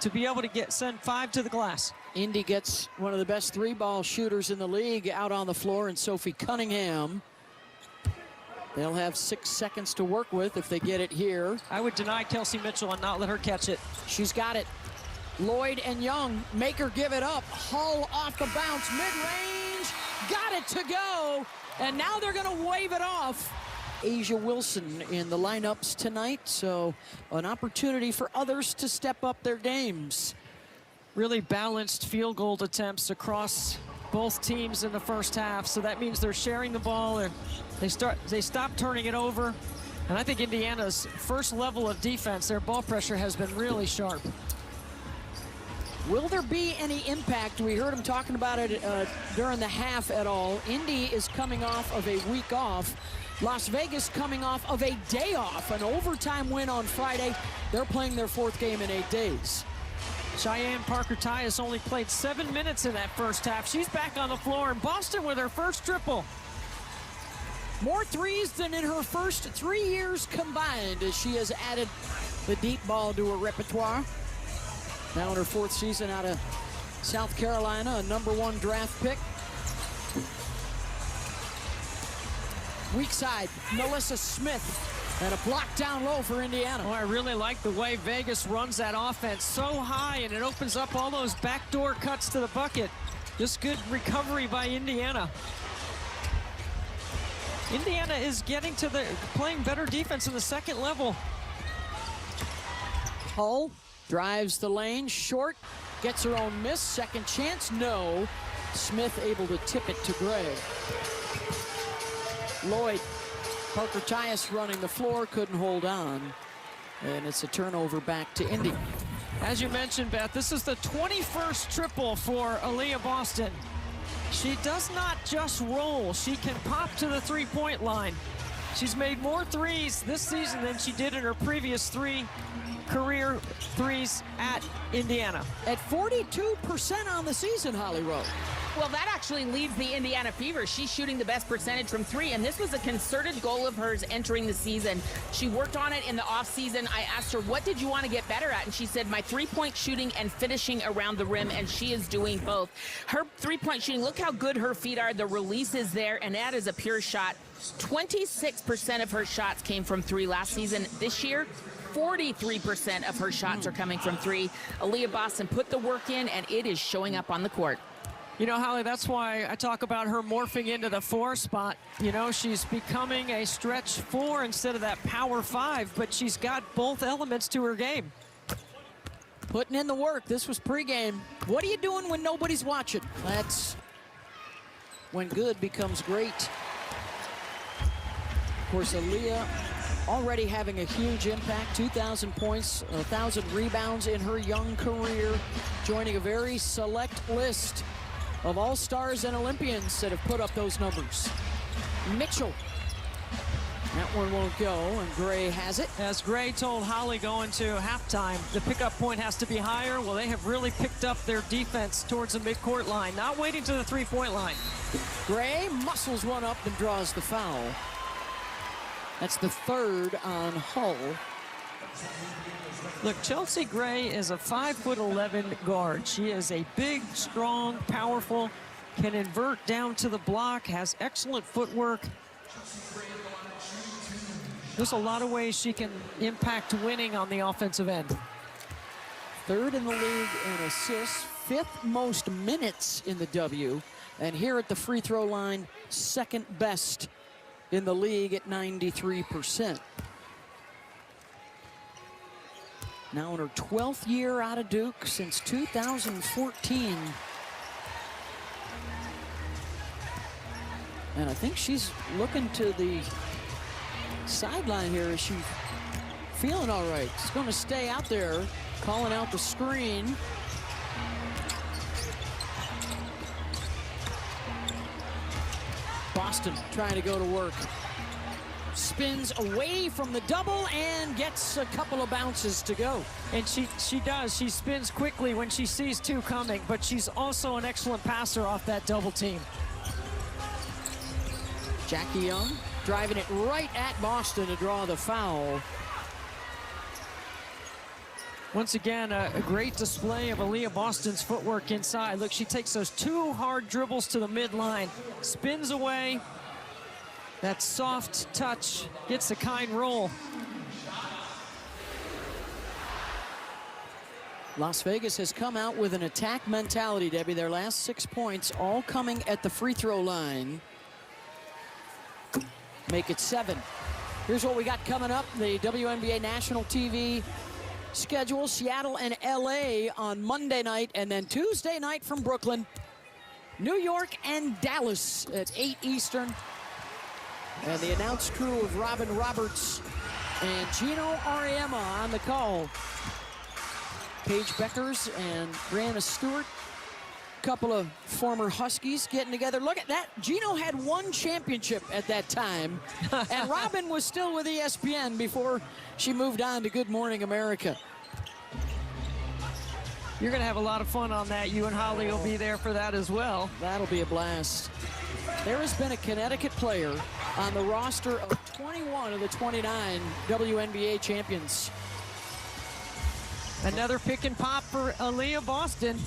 Speaker 2: to be able to send 5 to the glass.
Speaker 1: Indy gets one of the best 3-ball shooters in the league out on the floor, and Sophie Cunningham. They'll have 6 seconds to work with if they get it here.
Speaker 2: I would deny Kelsey Mitchell and not let her catch it.
Speaker 1: She's got it. Lloyd and Young make her give it up. Hull off the bounce, mid-range, got it to go, and now they're going to wave it off. Asia Wilson in the lineups tonight, so an opportunity for others to step up their games.
Speaker 2: Really balanced field goal attempts across both teams in the first half, so that means they're sharing the ball. They stop turning it over. And I think Indiana's first level of defense, their ball pressure has been really sharp.
Speaker 1: Will there be any impact? We heard him talking about it during the half at all. Indy is coming off of a week off. Las Vegas coming off of a day off, an overtime win on Friday. They're playing their 4th game in 8 days.
Speaker 2: Cheyenne Parker-Tyus only played 7 minutes in that first half. She's back on the floor, and Boston with her first triple.
Speaker 1: More threes than in her first 3 years combined, as she has added the deep ball to her repertoire. Now in her 4th season out of South Carolina, a #1 draft pick. Weak side, Melissa Smith, and a block down low for Indiana.
Speaker 2: Oh, I really like the way Vegas runs that offense so high, and it opens up all those backdoor cuts to the bucket. Just good recovery by Indiana. Indiana is playing better defense in the second level.
Speaker 1: Hull drives the lane, short, gets her own miss, second chance, no. Smith able to tip it to Gray. Lloyd, Parker-Tyus running the floor, couldn't hold on. And it's a turnover back to Indy.
Speaker 2: As you mentioned, Beth, this is the 21st triple for Aaliyah Boston. She does not just roll, she can pop to the three-point line. She's made more threes this season than she did in her previous 3 career threes at Indiana.
Speaker 1: At 42% on the season, Holly Rowe.
Speaker 3: Well, that actually leads the Indiana Fever. She's shooting the best percentage from 3, and this was a concerted goal of hers entering the season. She worked on it in the offseason. I asked her, what did you want to get better at? And she said, my three-point shooting and finishing around the rim, and she is doing both. Her three-point shooting, look how good her feet are. The release is there, and that is a pure shot. 26% of her shots came from 3 last season. This year, 43% of her shots are coming from 3. Aaliyah Boston put the work in, and it is showing up on the court.
Speaker 2: You know, Holly, that's why I talk about her morphing into the 4 spot. You know, she's becoming a stretch 4 instead of that power 5, but she's got both elements to her game.
Speaker 1: Putting in the work. This was pregame. What are you doing when nobody's watching? That's when good becomes great. Of course, Aaliyah already having a huge impact. 2,000 points, 1,000 rebounds in her young career, joining a very select list of all-stars and Olympians that have put up those numbers. Mitchell. That one won't go, and Gray has it.
Speaker 2: As Gray told Holly going to halftime, the pickup point has to be higher. Well, they have really picked up their defense towards the midcourt line, not waiting to the three-point line.
Speaker 1: Gray muscles one up and draws the foul. That's the 3rd on Hull.
Speaker 2: Look, Chelsea Gray is a 5'11" guard. She is a big, strong, powerful, can invert down to the block, has excellent footwork. There's a lot of ways she can impact winning on the offensive end.
Speaker 1: 3rd in the league in assists, 5th most minutes in the W, and here at the free throw line, 2nd best in the league at 93%. Now in her 12th year out of Duke since 2014. And I think she's looking to the sideline here. Is she feeling all right? She's going to stay out there, calling out the screen. Boston trying to go to work. Spins away from the double and gets a couple of bounces to go.
Speaker 2: And she does. She spins quickly when she sees 2 coming, but she's also an excellent passer off that double team.
Speaker 1: Jackie Young driving it right at Boston to draw the foul.
Speaker 2: Once again, a great display of Aaliyah Boston's footwork inside. Look, she takes those 2 hard dribbles to the midline, spins away. That soft touch gets a kind roll.
Speaker 1: Las Vegas has come out with an attack mentality, Debbie. Their last 6 points all coming at the free throw line. Make it 7. Here's what we got coming up. The WNBA national TV schedule. Seattle and LA on Monday night, and then Tuesday night from Brooklyn. New York and Dallas at 8 Eastern. And the announced crew of Robin Roberts and Gino Auriemma on the call. Paige Beckers and Brianna Stewart. Couple of former Huskies getting together. Look at that. Gino had 1 championship at that time. And Robin was still with ESPN before she moved on to Good Morning America.
Speaker 2: You're going to have a lot of fun on that. You and Holly will be there for that as well.
Speaker 1: That'll be a blast. There has been a Connecticut player on the roster of 21 of the 29 WNBA champions.
Speaker 2: Another pick and pop for Aaliyah Boston.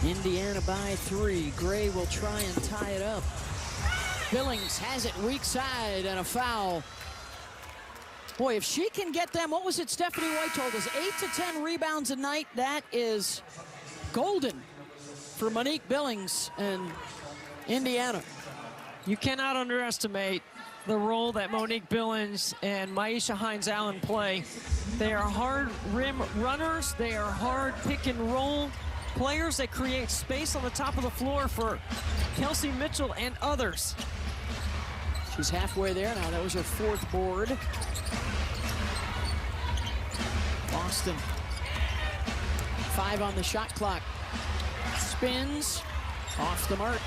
Speaker 1: Indiana by 3. Gray will try and tie it up. Billings has it weak side and a foul. Boy, if she can get them, what was it Stephanie White told us? 8 to 10 rebounds a night. That is golden for Monique Billings and Indiana.
Speaker 2: You cannot underestimate the role that Monique Billings and Maisha Hines-Allen play. They are hard rim runners. They are hard pick and roll players that create space on the top of the floor for Kelsey Mitchell and others.
Speaker 1: She's halfway there now. That was her 4th board. Boston. 5 on the shot clock. Spins. Off the mark.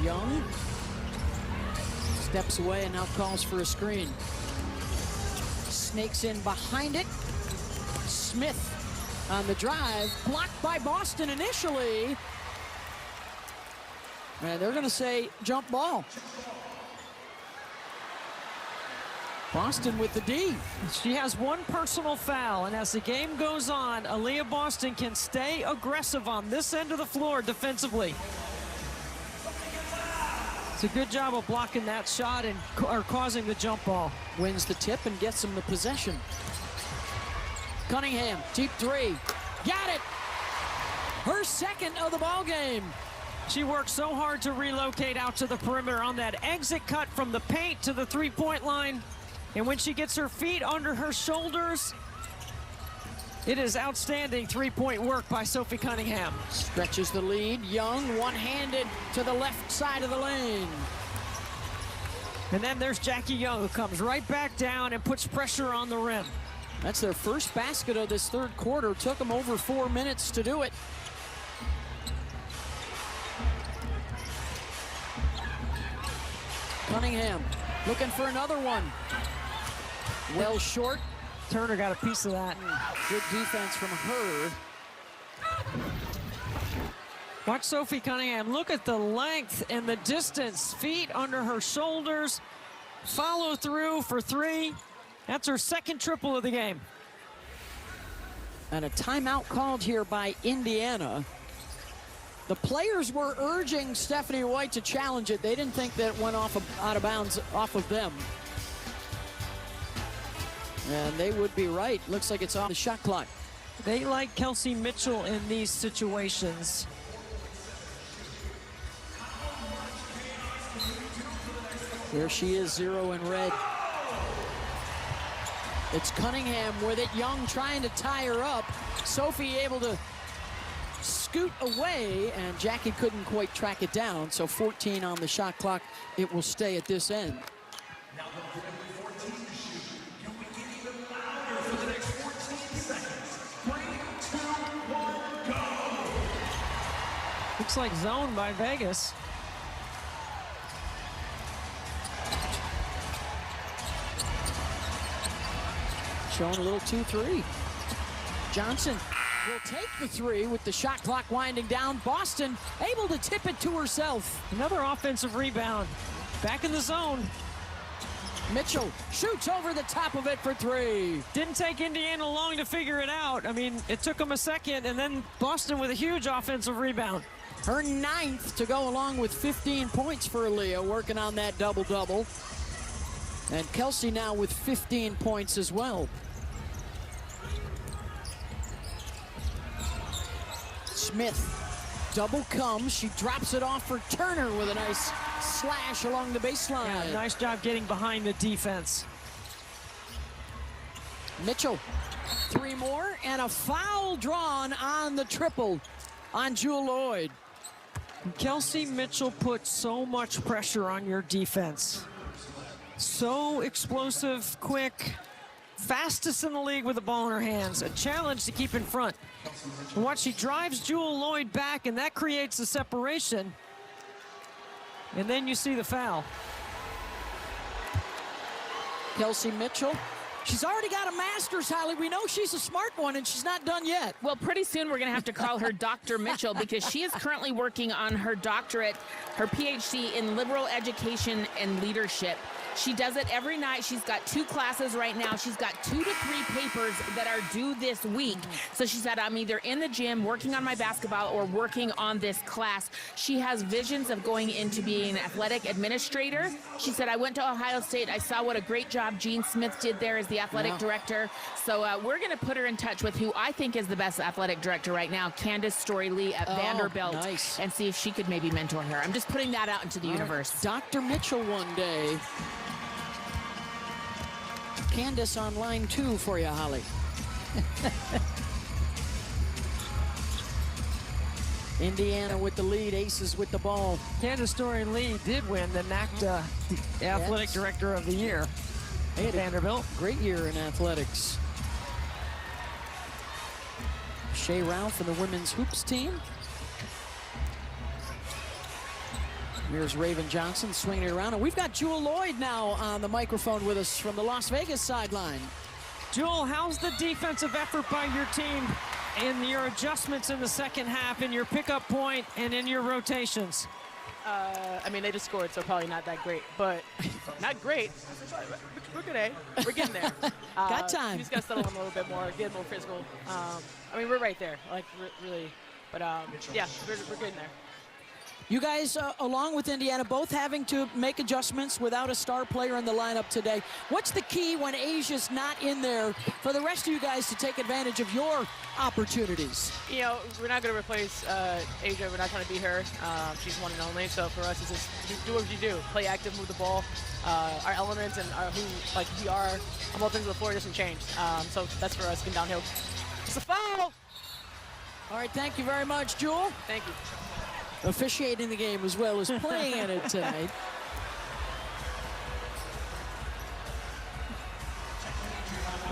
Speaker 1: Young. Steps away and now calls for a screen. Snakes in behind it. Smith on the drive. Blocked by Boston initially. And they're going to say jump ball. Boston with the D.
Speaker 2: She has 1 personal foul, and as the game goes on, Aaliyah Boston can stay aggressive on this end of the floor defensively. It's a good job of blocking that shot and causing the jump ball.
Speaker 1: Wins the tip and gets him the possession. Cunningham, deep 3. Got it! Her 2nd of the ball game.
Speaker 2: She worked so hard to relocate out to the perimeter on that exit cut from the paint to the 3-point line. And when she gets her feet under her shoulders, it is outstanding 3-point work by Sophie Cunningham.
Speaker 1: Stretches the lead. Young, one-handed to the left side of the lane.
Speaker 2: And then there's Jackie Young, who comes right back down and puts pressure on the rim.
Speaker 1: That's their first basket of this 3rd quarter. Took them over 4 minutes to do it. Cunningham looking for another one. Well short.
Speaker 2: Turner got a piece of that.
Speaker 1: Good defense from her.
Speaker 2: Watch Sophie Cunningham. Look at the length and the distance. Feet under her shoulders. Follow through for 3. That's her 2nd triple of the game.
Speaker 1: And a timeout called here by Indiana. The players were urging Stephanie White to challenge it. They didn't think that it went out of bounds off of them. And they would be right. Looks like it's on the shot clock.
Speaker 2: They like Kelsey Mitchell in these situations.
Speaker 1: There she is, 0 in red. It's Cunningham with it. Young trying to tie her up. Sophie able to scoot away, and Jackie couldn't quite track it down. So 14 on the shot clock. It will stay at this end.
Speaker 2: Looks like zone by Vegas.
Speaker 1: Showing a little 2-3. Johnson will take the 3 with the shot clock winding down. Boston able to tip it to herself.
Speaker 2: Another offensive rebound. Back in the zone.
Speaker 1: Mitchell shoots over the top of it for 3.
Speaker 2: Didn't take Indiana long to figure it out. I mean, it took them a second, and then Boston with a huge offensive rebound.
Speaker 1: Her 9th to go along with 15 points for Aaliyah, working on that double-double. And Kelsey now with 15 points as well. Smith, double comes. She drops it off for Turner with a nice slash along the baseline.
Speaker 2: Yeah, nice job getting behind the defense.
Speaker 1: Mitchell, 3 more, and a foul drawn on the triple on JuLy.
Speaker 2: Kelsey Mitchell put so much pressure on your defense. So explosive, quick, fastest in the league with the ball in her hands. A challenge to keep in front. And watch, she drives JuLy back, and that creates the separation. And then you see the foul.
Speaker 1: Kelsey Mitchell. She's already got a master's, Holly. We know she's a smart one, and she's not done yet.
Speaker 3: Well, pretty soon we're going to have to call her Dr. Mitchell because she is currently working on her doctorate, her PhD in liberal education and leadership. She does it every night. She's got 2 classes right now. She's got 2 to 3 papers that are due this week. So she said, I'm either in the gym working on my basketball or working on this class. She has visions of going into being an athletic administrator. She said, I went to Ohio State. I saw what a great job Gene Smith did there as the athletic director. So we're going to put her in touch with who I think is the best athletic director right now, Candace Story-Lee at Vanderbilt, and see if she could maybe mentor her. I'm just putting that out into the universe.
Speaker 1: Dr. Mitchell one day. Candace on line 2 for you, Holly. Indiana with the lead, Aces with the ball.
Speaker 2: Candace Story-Lee did win the NACTA Athletic Director of the Year at Vanderbilt.
Speaker 1: Great year in athletics. Shea Ralph and the women's hoops team. Here's Raven Johnson swinging it around. And we've got JuLy now on the microphone with us from the Las Vegas sideline.
Speaker 2: Jewel, how's the defensive effort by your team and your adjustments in the second half, in your pickup point and in your rotations?
Speaker 5: I mean, they just scored, so probably not that great, but not great. We're good, eh? We're getting there.
Speaker 1: Got time.
Speaker 5: We just got to settle in a little bit more, get more physical. I mean, we're right there, like, really. But, yeah, we're getting there.
Speaker 1: You guys, along with Indiana, both having to make adjustments without a star player in the lineup today. What's the key when Asia's not in there for the rest of you guys to take advantage of your opportunities?
Speaker 5: You know, we're not going to replace Asia. We're not trying to beat her. She's one and only. So for us, it's just do what you do. Play active, move the ball. Our elements and who we are on both ends of the floor doesn't change. So that's for us getting downhill. It's a foul.
Speaker 1: All right, thank you very much, Jewel.
Speaker 5: Thank you.
Speaker 1: Officiating the game as well as playing in it tonight.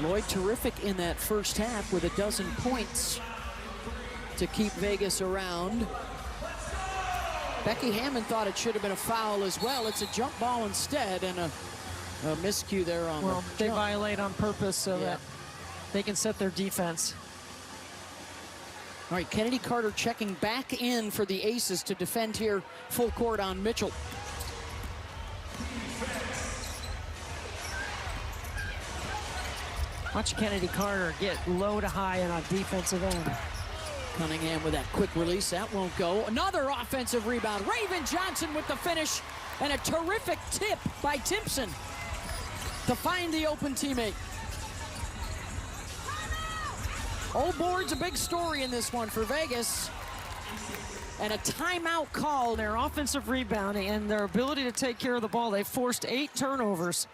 Speaker 1: Lloyd terrific in that first half with 12 points to keep Vegas around. Becky Hammond thought it should have been a foul as well. It's a jump ball instead, and a miscue there on the
Speaker 2: they
Speaker 1: jump.
Speaker 2: violate on purpose so that they can set their defense.
Speaker 1: All right, Kennedy Carter checking back in for the Aces to defend here full court on Mitchell.
Speaker 2: Watch Kennedy Carter get low to high on a defensive end.
Speaker 1: Cunningham with that quick release, that won't go. Another offensive rebound. Raven Johnson with the finish, and a terrific tip by Timpson to find the open teammate. Old board's a big story in this one for Vegas. And a timeout called.
Speaker 2: Their offensive rebounding and their ability to take care of the ball. They forced 8 turnovers.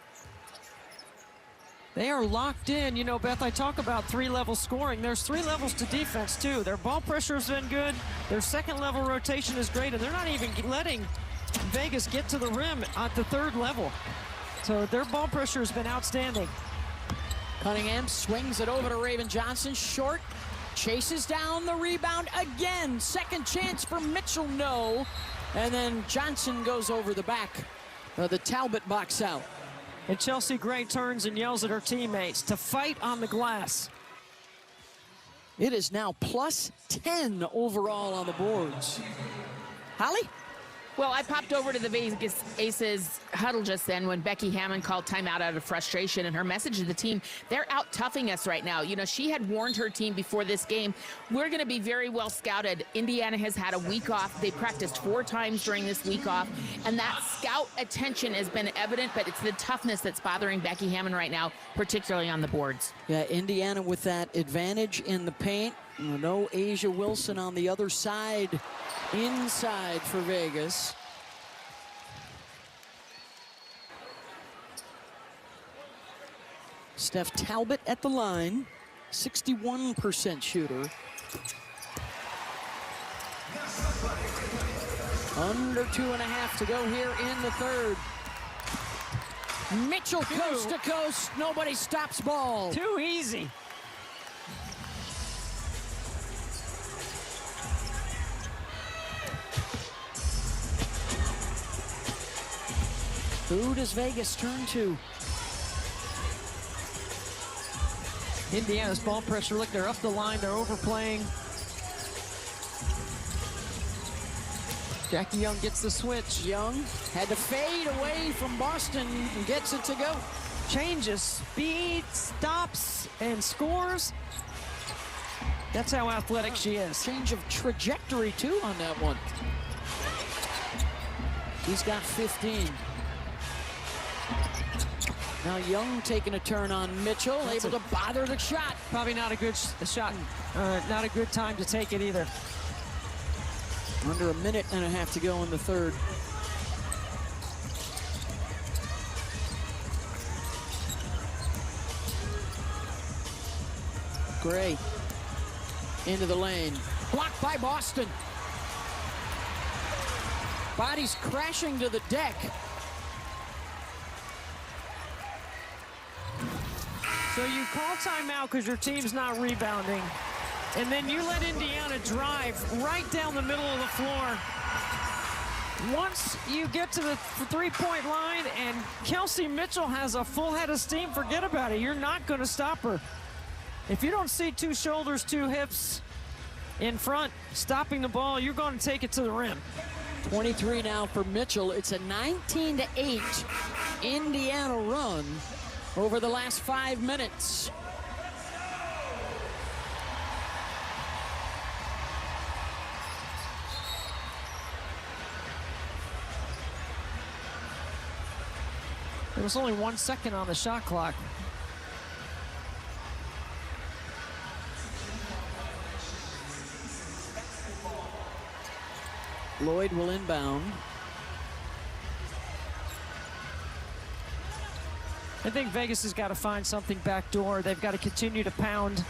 Speaker 2: They are locked in. You know, Beth, I talk about 3-level scoring. There's 3 levels to defense, too. Their ball pressure has been good. Their second-level rotation is great, and they're not even letting Vegas get to the rim at the 3rd level. So their ball pressure has been outstanding.
Speaker 1: Cunningham swings it over to Raven Johnson. Short, chases down the rebound again. Second chance for Mitchell, no. And then Johnson goes over the back of the Talbot box out.
Speaker 2: And Chelsea Gray turns and yells at her teammates to fight on the glass.
Speaker 1: It is now plus 10 overall on the boards. Holly?
Speaker 3: Well, I popped over to the Vegas Aces huddle just then when Becky Hammond called timeout out of frustration, and her message to the team, they're out toughing us right now. You know, she had warned her team before this game, we're going to be very well scouted. Indiana has had a week off. They practiced 4 times during this week off, and that scout attention has been evident, but it's the toughness that's bothering Becky Hammond right now, particularly on the boards.
Speaker 1: Yeah, Indiana with that advantage in the paint. No Asia Wilson on the other side, inside for Vegas. Steph Talbot at the line, 61% shooter. Under 2.5 to go here in the third. Mitchell coast to coast. Nobody stops ball.
Speaker 2: Too easy.
Speaker 1: Who does Vegas turn to?
Speaker 2: Indiana's ball pressure. Look, they're up the line. They're overplaying. Jackie Young gets the switch.
Speaker 1: Young had to fade away from Boston and gets it to go.
Speaker 2: Changes speed, stops, and scores. That's how athletic she is.
Speaker 1: Change of trajectory, too, on that one. He's got 15. Now Young taking a turn on Mitchell, able to bother the shot.
Speaker 2: Probably not a good shot. Not a good time to take it either.
Speaker 1: Under 1.5 minutes to go in the third. Gray into the lane. Blocked by Boston. Bodies crashing to the deck.
Speaker 2: So you call timeout because your team's not rebounding. And then you let Indiana drive right down the middle of the floor. Once you get to the three-point line and Kelsey Mitchell has a full head of steam, forget about it. You're not going to stop her. If you don't see two shoulders, two hips in front, stopping the ball, you're going to take it to the rim.
Speaker 1: 23 now for Mitchell. It's a 19-8 Indiana run over the last 5 minutes.
Speaker 2: There was only 1 second on the shot clock.
Speaker 1: Lloyd will inbound.
Speaker 2: I think Vegas has got to find something backdoor. They've got to continue to pound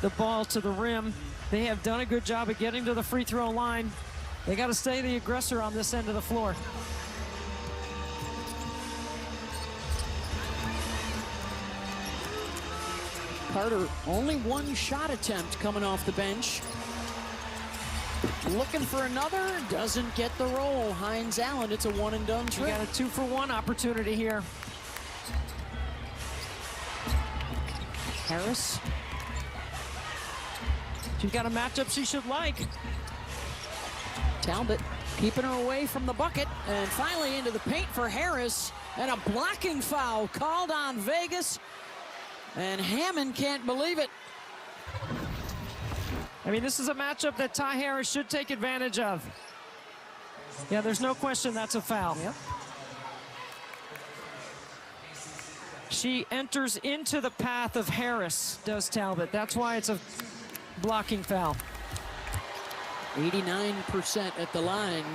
Speaker 2: the ball to the rim. They have done a good job of getting to the free throw line. They got to stay the aggressor on this end of the floor.
Speaker 1: Carter, only 1 shot attempt coming off the bench. Looking for another, doesn't get the roll. Hines Allen, it's a one-and-done
Speaker 2: You
Speaker 1: trick.
Speaker 2: got a 2-for-1 opportunity here.
Speaker 1: Harris.
Speaker 2: She's got a matchup she should like.
Speaker 1: Talbot keeping her away from the bucket, and finally into the paint for Harris, and a blocking foul called on Vegas, and Hammond can't believe it.
Speaker 2: I mean, this is a matchup that Ty Harris should take advantage of. Yeah, there's no question that's a foul.
Speaker 1: Yep.
Speaker 2: She enters into the path of Harris, does Talbot. That's why it's a blocking foul.
Speaker 1: 89% at the line.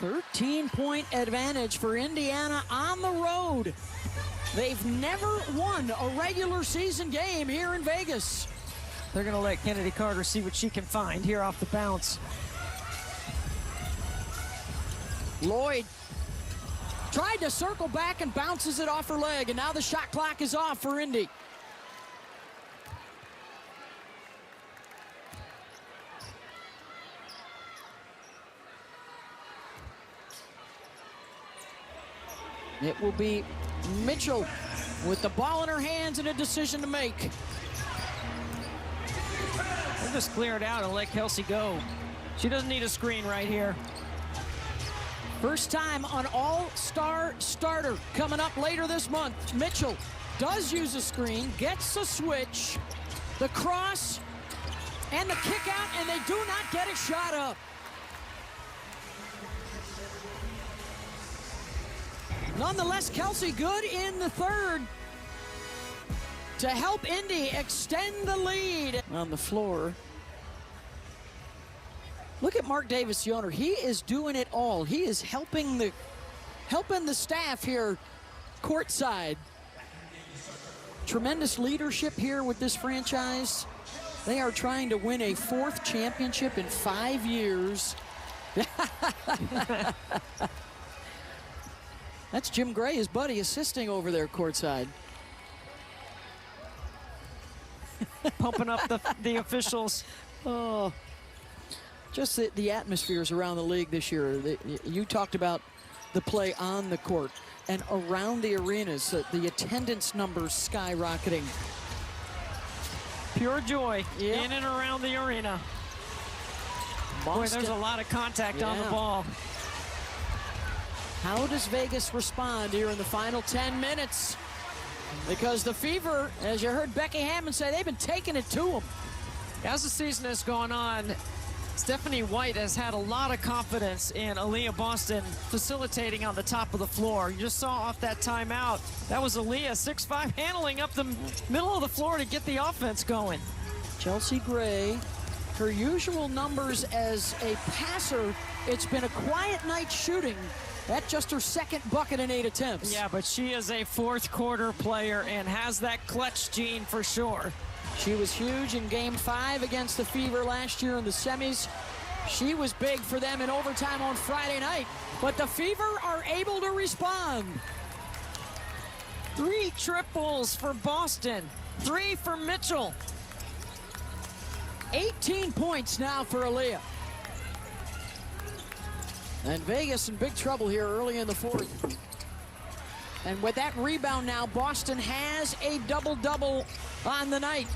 Speaker 1: Thirteen-point advantage for Indiana on the road. They've never won a regular season game here in Vegas.
Speaker 2: They're going to let Kennedy Carter see what she can find here off the bounce.
Speaker 1: Lloyd tried to circle back and bounces it off her leg, and now the shot clock is off for Indy. It will be Mitchell with the ball in her hands and a decision to make.
Speaker 2: They'll just clear it out and let Kelsey go. She doesn't need a screen right here.
Speaker 1: First time on all-star starter coming up later this month. Mitchell does use a screen, gets the switch, the cross, and the kick out, and they do not get a shot up. Nonetheless, Kelsey good in the third to help Indy extend the lead on the floor. Look at Mark Davis Jr. He is doing it all. He is helping the staff here courtside. Tremendous leadership here with this franchise. They are trying to win a 4th championship in 5 years. That's Jim Gray, his buddy, assisting over there courtside.
Speaker 2: Pumping up the officials.
Speaker 1: Oh, just the atmospheres around the league this year. You talked about the play on the court and around the arenas, the attendance numbers skyrocketing.
Speaker 2: Pure joy in and around the arena. Boy, there's a lot of contact on the ball.
Speaker 1: How does Vegas respond here in the final 10 minutes? Because the Fever, as you heard Becky Hammond say, they've been taking it to them.
Speaker 2: As the season has gone on, Stephanie White has had a lot of confidence in Aaliyah Boston facilitating on the top of the floor. You just saw off that timeout. That was Aaliyah, 6'5", handling up the middle of the floor to get the offense going.
Speaker 1: Chelsea Gray, her usual numbers as a passer, it's been a quiet night shooting. That's just her 2nd bucket in 8 attempts.
Speaker 2: Yeah, but she is a 4th quarter player and has that clutch gene for sure.
Speaker 1: She was huge in Game 5 against the Fever last year in the semis. She was big for them in overtime on Friday night. But the Fever are able to respond.
Speaker 2: 3 triples for Boston, 3 for Mitchell.
Speaker 1: 18 points now for Aaliyah. And Vegas in big trouble here early in the 4th. And with that rebound now, Boston has a double-double on the night.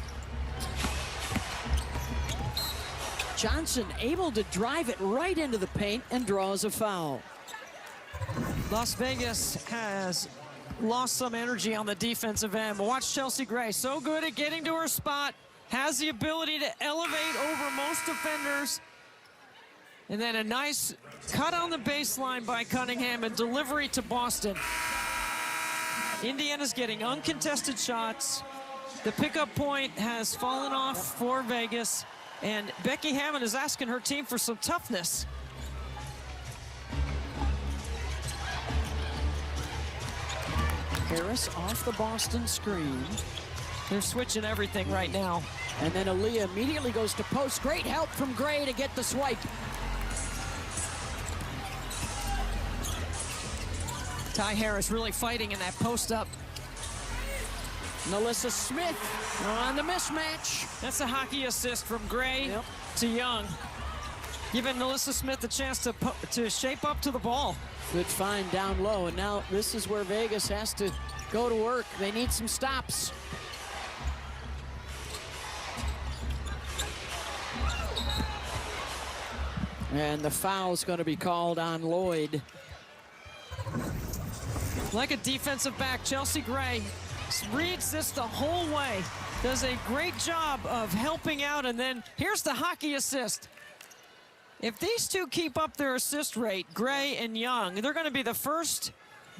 Speaker 1: Johnson able to drive it right into the paint and draws a foul.
Speaker 2: Las Vegas has lost some energy on the defensive end. But watch Chelsea Gray, so good at getting to her spot, has the ability to elevate over most defenders. And then a nice cut on the baseline by Cunningham and delivery to Boston. Indiana's getting uncontested shots. The pickup point has fallen off for Vegas, and Becky Hammond is asking her team for some toughness.
Speaker 1: Harris off the Boston screen.
Speaker 2: They're switching everything right now.
Speaker 1: And then Aaliyah immediately goes to post. Great help from Gray to get the swipe.
Speaker 2: Ty Harris really fighting in that post-up.
Speaker 1: Melissa Smith on the mismatch.
Speaker 2: That's a hockey assist from Gray to Young, giving Melissa Smith a chance to shape up to the ball.
Speaker 1: Good find down low, and now this is where Vegas has to go to work. They need some stops. And the foul's going to be called on Lloyd.
Speaker 2: Like a defensive back, Chelsea Gray reads this the whole way. Does a great job of helping out, and then here's the hockey assist. If these two keep up their assist rate, Gray and Young, they're going to be the first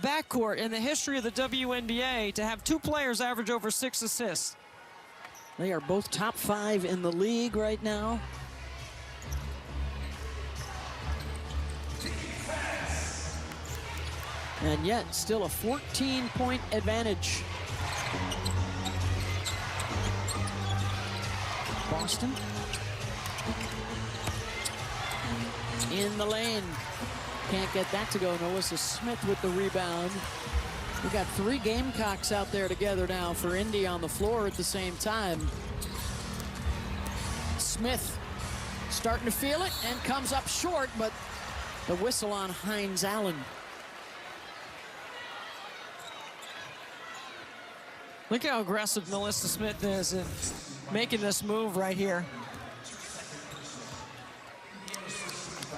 Speaker 2: backcourt in the history of the WNBA to have 2 players average over 6 assists.
Speaker 1: They are both top 5 in the league right now. And yet, still a 14-point advantage. Boston in the lane. Can't get that to go. Melissa Smith with the rebound. We got 3 Gamecocks out there together now for Indy on the floor at the same time. Smith starting to feel it and comes up short, but the whistle on Hines Allen.
Speaker 2: Look how aggressive Melissa Smith is in making this move right here.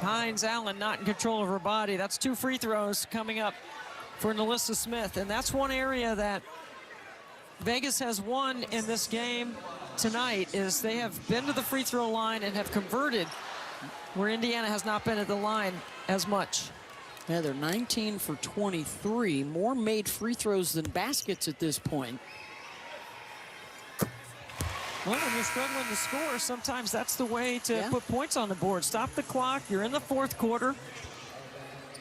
Speaker 2: Hines Allen not in control of her body. That's 2 free throws coming up for Melissa Smith. And that's one area that Vegas has won in this game tonight, is they have been to the free throw line and have converted, where Indiana has not been at the line as much.
Speaker 1: Yeah, they're 19 for 23. More made free throws than baskets at this point.
Speaker 2: Well, when you're struggling to score, sometimes that's the way to
Speaker 1: Yeah.
Speaker 2: put points on the board. Stop the clock. You're in the fourth quarter.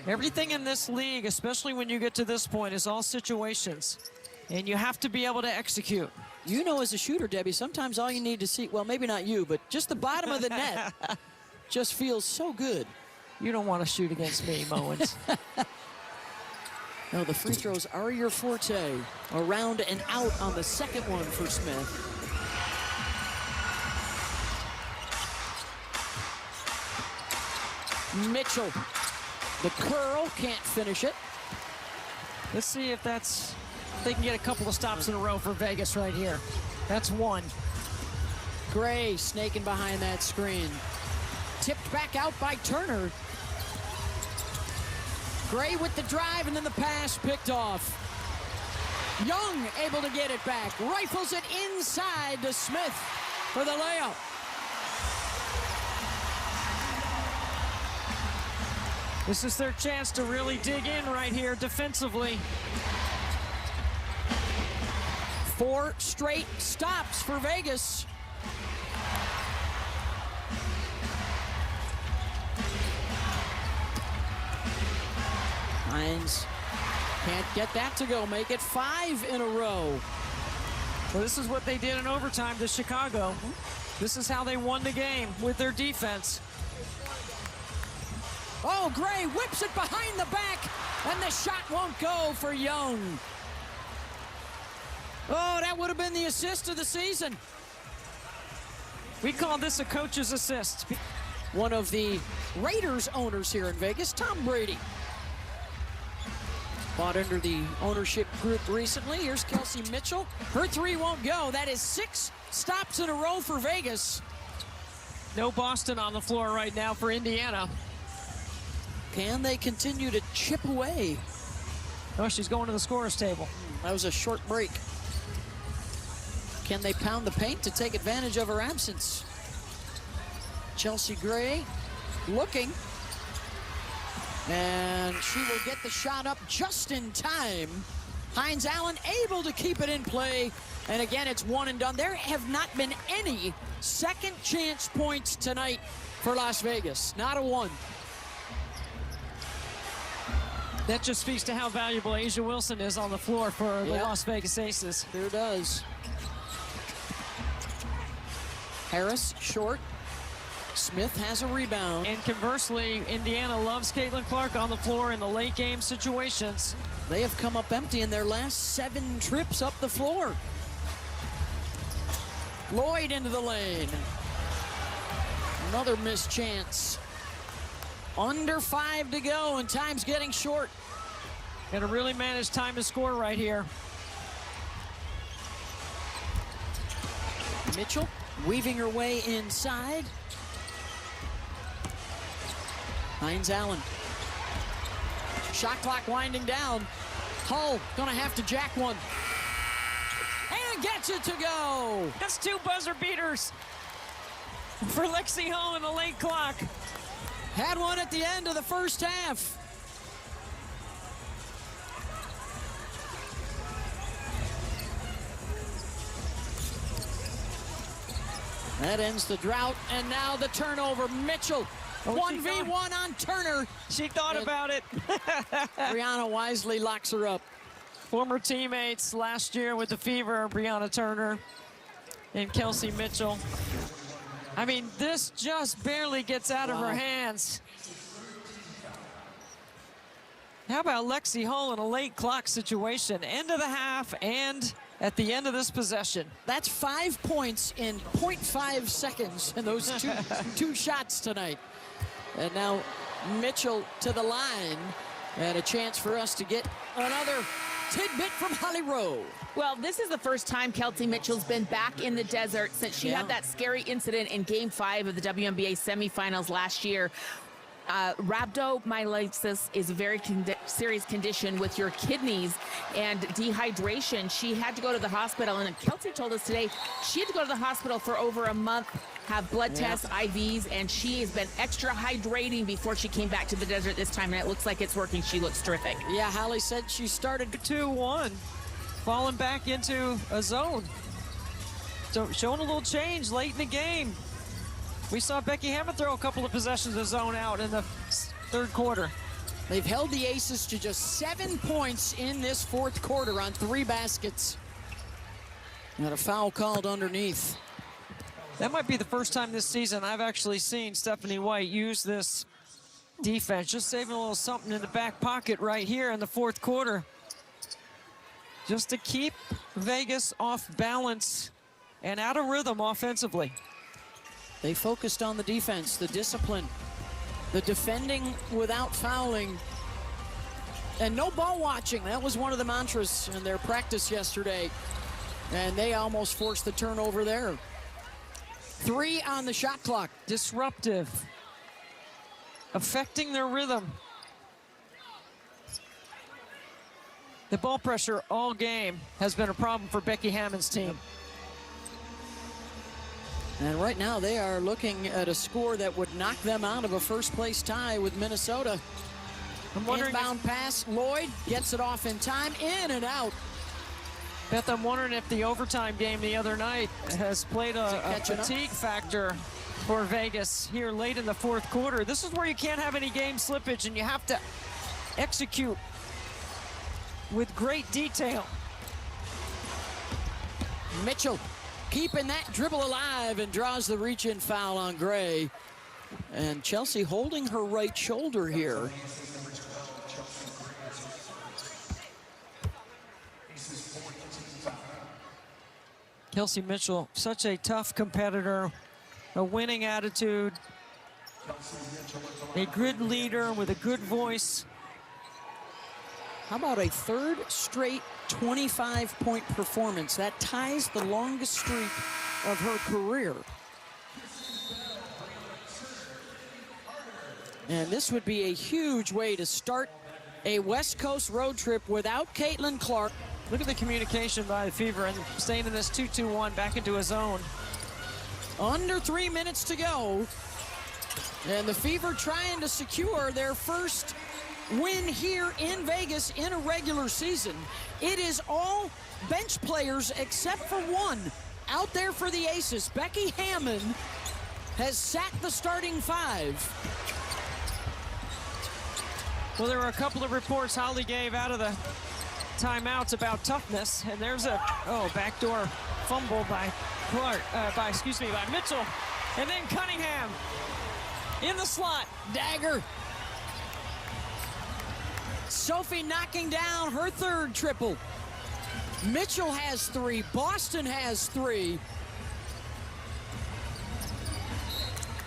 Speaker 2: Everything in this league, especially when you get to this point, is all situations. And you have to be able to execute.
Speaker 1: You know, as a shooter, Debbie, sometimes all you need to see, well, maybe not you, but just the bottom of the net just feels so good.
Speaker 2: You don't want to shoot against me, Mowens.
Speaker 1: No, the free throws are your forte. Around and out on the second one for Smith. Mitchell, the curl, can't finish it.
Speaker 2: Let's see if they can get a couple of stops in a row for Vegas right here. That's one.
Speaker 1: Gray snaking behind that screen. Tipped back out by Turner. Gray with the drive and then the pass picked off. Young able to get it back. Rifles it inside to Smith for the layup.
Speaker 2: This is their chance to really dig in right here defensively.
Speaker 1: 4 straight stops for Vegas. Hines can't get that to go. Make it 5 in a row.
Speaker 2: Well, this is what they did in overtime to Chicago. This is how they won the game, with their defense.
Speaker 1: Oh, Gray whips it behind the back, and the shot won't go for Young. Oh, that would have been the assist of the season.
Speaker 2: We call this a coach's assist.
Speaker 1: One of the Raiders owners here in Vegas, Tom Brady. Bought under the ownership group recently. Here's Kelsey Mitchell. Her 3 won't go. That is 6 stops in a row for Vegas.
Speaker 2: No Boston on the floor right now for Indiana.
Speaker 1: Can they continue to chip away?
Speaker 2: Oh, she's going to the scorer's table.
Speaker 1: That was a short break. Can they pound the paint to take advantage of her absence? Chelsea Gray looking. And she will get the shot up just in time. Hines Allen able to keep it in play. And again, it's one and done. There have not been any second chance points tonight for Las Vegas. Not a one.
Speaker 2: That just speaks to how valuable A'ja Wilson is on the floor for the Las Vegas Aces.
Speaker 1: Sure does. Harris short. Smith has a rebound.
Speaker 2: And conversely, Indiana loves Caitlin Clark on the floor in the late game situations.
Speaker 1: They have come up empty in their last 7 trips up the floor. Lloyd into the lane. Another missed chance. Under 5 to go, and time's getting short.
Speaker 2: Got to really manage time to score right here.
Speaker 1: Mitchell weaving her way inside. Hines Allen. Shot clock winding down. Hull gonna have to jack one. And gets it to go.
Speaker 2: That's 2 buzzer beaters for Lexi Hull in the late clock.
Speaker 1: Had one at the end of the first half. That ends the drought, and now the turnover. Mitchell, 1v1 on Turner.
Speaker 2: She thought about it.
Speaker 1: Brianna wisely locks her up.
Speaker 2: Former teammates last year with the Fever, Brianna Turner and Kelsey Mitchell. I mean, this just barely gets out of her hands. How about Lexi Hull in a late clock situation? End of the half and at the end of this possession.
Speaker 1: That's 5 points in 0.5 seconds in those two shots tonight. And now Mitchell to the line, and a chance for us to get another tidbit from Holly Rowe.
Speaker 3: Well, this is the first time Kelsey Mitchell's been back in the desert since she had that scary incident in Game 5 of the WNBA semifinals last year. Rhabdomyolysis is a very serious condition with your kidneys and dehydration. She had to go to the hospital, and Kelsey told us today she had to go to the hospital for over a month, have blood tests, IVs, and she has been extra hydrating before she came back to the desert this time, and it looks like it's working. She looks terrific.
Speaker 1: Yeah, Holly said she started
Speaker 2: 2-1, falling back into a zone. showing a little change late in the game. We saw Becky Hammond throw a couple of possessions of zone out in the third quarter.
Speaker 1: They've held the Aces to just 7 points in this fourth quarter on 3 baskets. Got a foul called underneath.
Speaker 2: That might be the first time this season I've actually seen Stephanie White use this defense. Just saving a little something in the back pocket right here in the fourth quarter. Just to keep Vegas off balance and out of rhythm offensively.
Speaker 1: They focused on the defense, the discipline, the defending without fouling, and no ball watching. That was one of the mantras in their practice yesterday, and they almost forced the turnover there. 3 on the shot clock.
Speaker 2: Disruptive, affecting their rhythm. The ball pressure all game has been a problem for Becky Hammond's team.
Speaker 1: And right now they are looking at a score that would knock them out of a first-place tie with Minnesota.
Speaker 2: I'm wondering
Speaker 1: inbound pass, Lloyd gets it off in time, in and out.
Speaker 2: Beth, I'm wondering if the overtime game the other night has played a fatigue factor for Vegas here late in the fourth quarter. This is where you can't have any game slippage, and you have to execute with great detail.
Speaker 1: Mitchell keeping that dribble alive and draws the reach-in foul on Gray. And Chelsea holding her right shoulder here.
Speaker 2: Kelsey Mitchell, such a tough competitor, a winning attitude, a good leader with a good voice.
Speaker 1: How about a third straight 25-point performance? That ties the longest streak of her career. And this would be a huge way to start a West Coast road trip without Caitlin Clark.
Speaker 2: Look at the communication by the Fever and staying in this 2-2-1 back into a zone.
Speaker 1: Under 3 minutes to go. And the Fever trying to secure their first win here in Vegas in a regular season. It is all bench players except for one out there for the Aces. Becky Hammond has sat the starting 5.
Speaker 2: Well, there were a couple of reports Holly gave out of the timeouts about toughness, and there's a backdoor fumble by Clark, by Mitchell, and then Cunningham in the slot.
Speaker 1: Dagger. Sophie knocking down her third triple. Mitchell has 3. Boston has 3.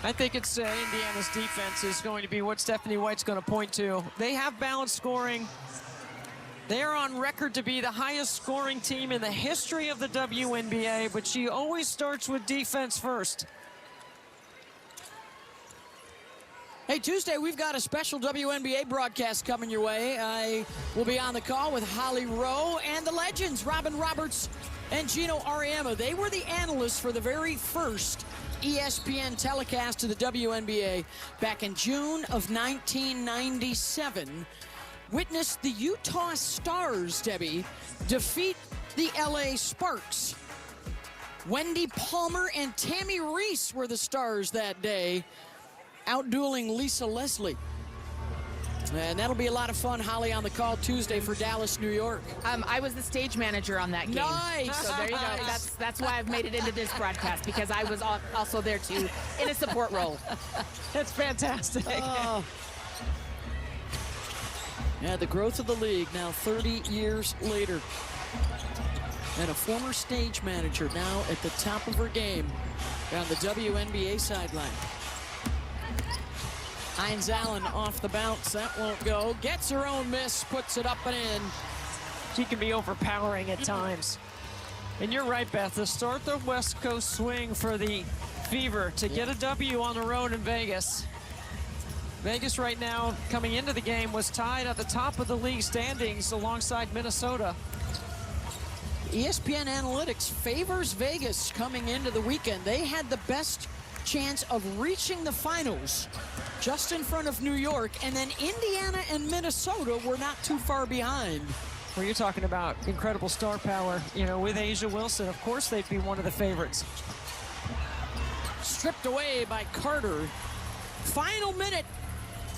Speaker 2: I think it's Indiana's defense is going to be what Stephanie White's going to point to. They have balanced scoring. They are on record to be the highest scoring team in the history of the WNBA, but she always starts with defense first.
Speaker 1: Hey, Tuesday, we've got a special WNBA broadcast coming your way. I will be on the call with Holly Rowe and the legends, Robin Roberts and Gino Ariema. They were the analysts for the very first ESPN telecast of the WNBA back in June of 1997. Witnessed the Utah Stars, Debbie, defeat the LA Sparks. Wendy Palmer and Tammy Reese were the stars that day, outdueling Lisa Leslie. And that'll be a lot of fun. Holly on the call Tuesday for Dallas, New York.
Speaker 3: I was the stage manager on that game.
Speaker 1: Nice.
Speaker 3: So there you go. That's why I've made it into this broadcast, because I was also there too in a support role.
Speaker 2: That's fantastic.
Speaker 1: Oh. Yeah, the growth of the league now 30 years later. And a former stage manager now at the top of her game on the WNBA sideline. Hines Allen off the bounce. That won't go. Gets her own miss, puts it up and in.
Speaker 2: She can be overpowering at times. And you're right, Beth. To start the West Coast swing for the Fever to get a W on the road in Vegas. Vegas right now, coming into the game, was tied at the top of the league standings alongside Minnesota.
Speaker 1: ESPN Analytics favors Vegas coming into the weekend. They had the best chance of reaching the finals just in front of New York, and then Indiana and Minnesota were not too far behind.
Speaker 2: Well, you're talking about incredible star power. You know, with Asia Wilson, of course they'd be one of the favorites.
Speaker 1: Stripped away by Carter. Final minute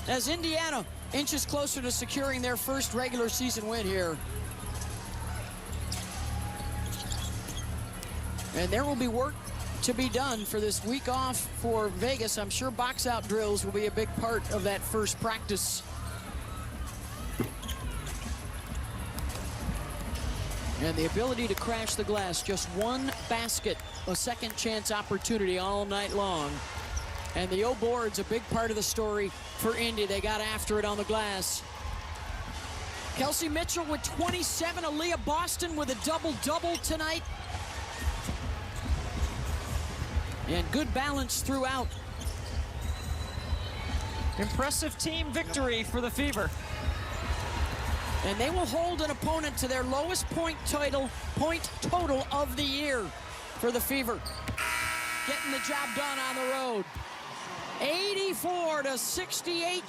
Speaker 1: as Indiana inches closer to securing their first regular season win here. And there will be work to be done for this week off for Vegas. I'm sure box out drills will be a big part of that first practice. And the ability to crash the glass, just one basket, a second chance opportunity all night long. And the O board's a big part of the story for Indy. They got after it on the glass. Kelsey Mitchell with 27, Aaliyah Boston with a double-double tonight. And good balance throughout.
Speaker 2: Impressive team victory for the Fever.
Speaker 1: And they will hold an opponent to their lowest point total of the year for the Fever. Getting the job done on the road. 84 to 68.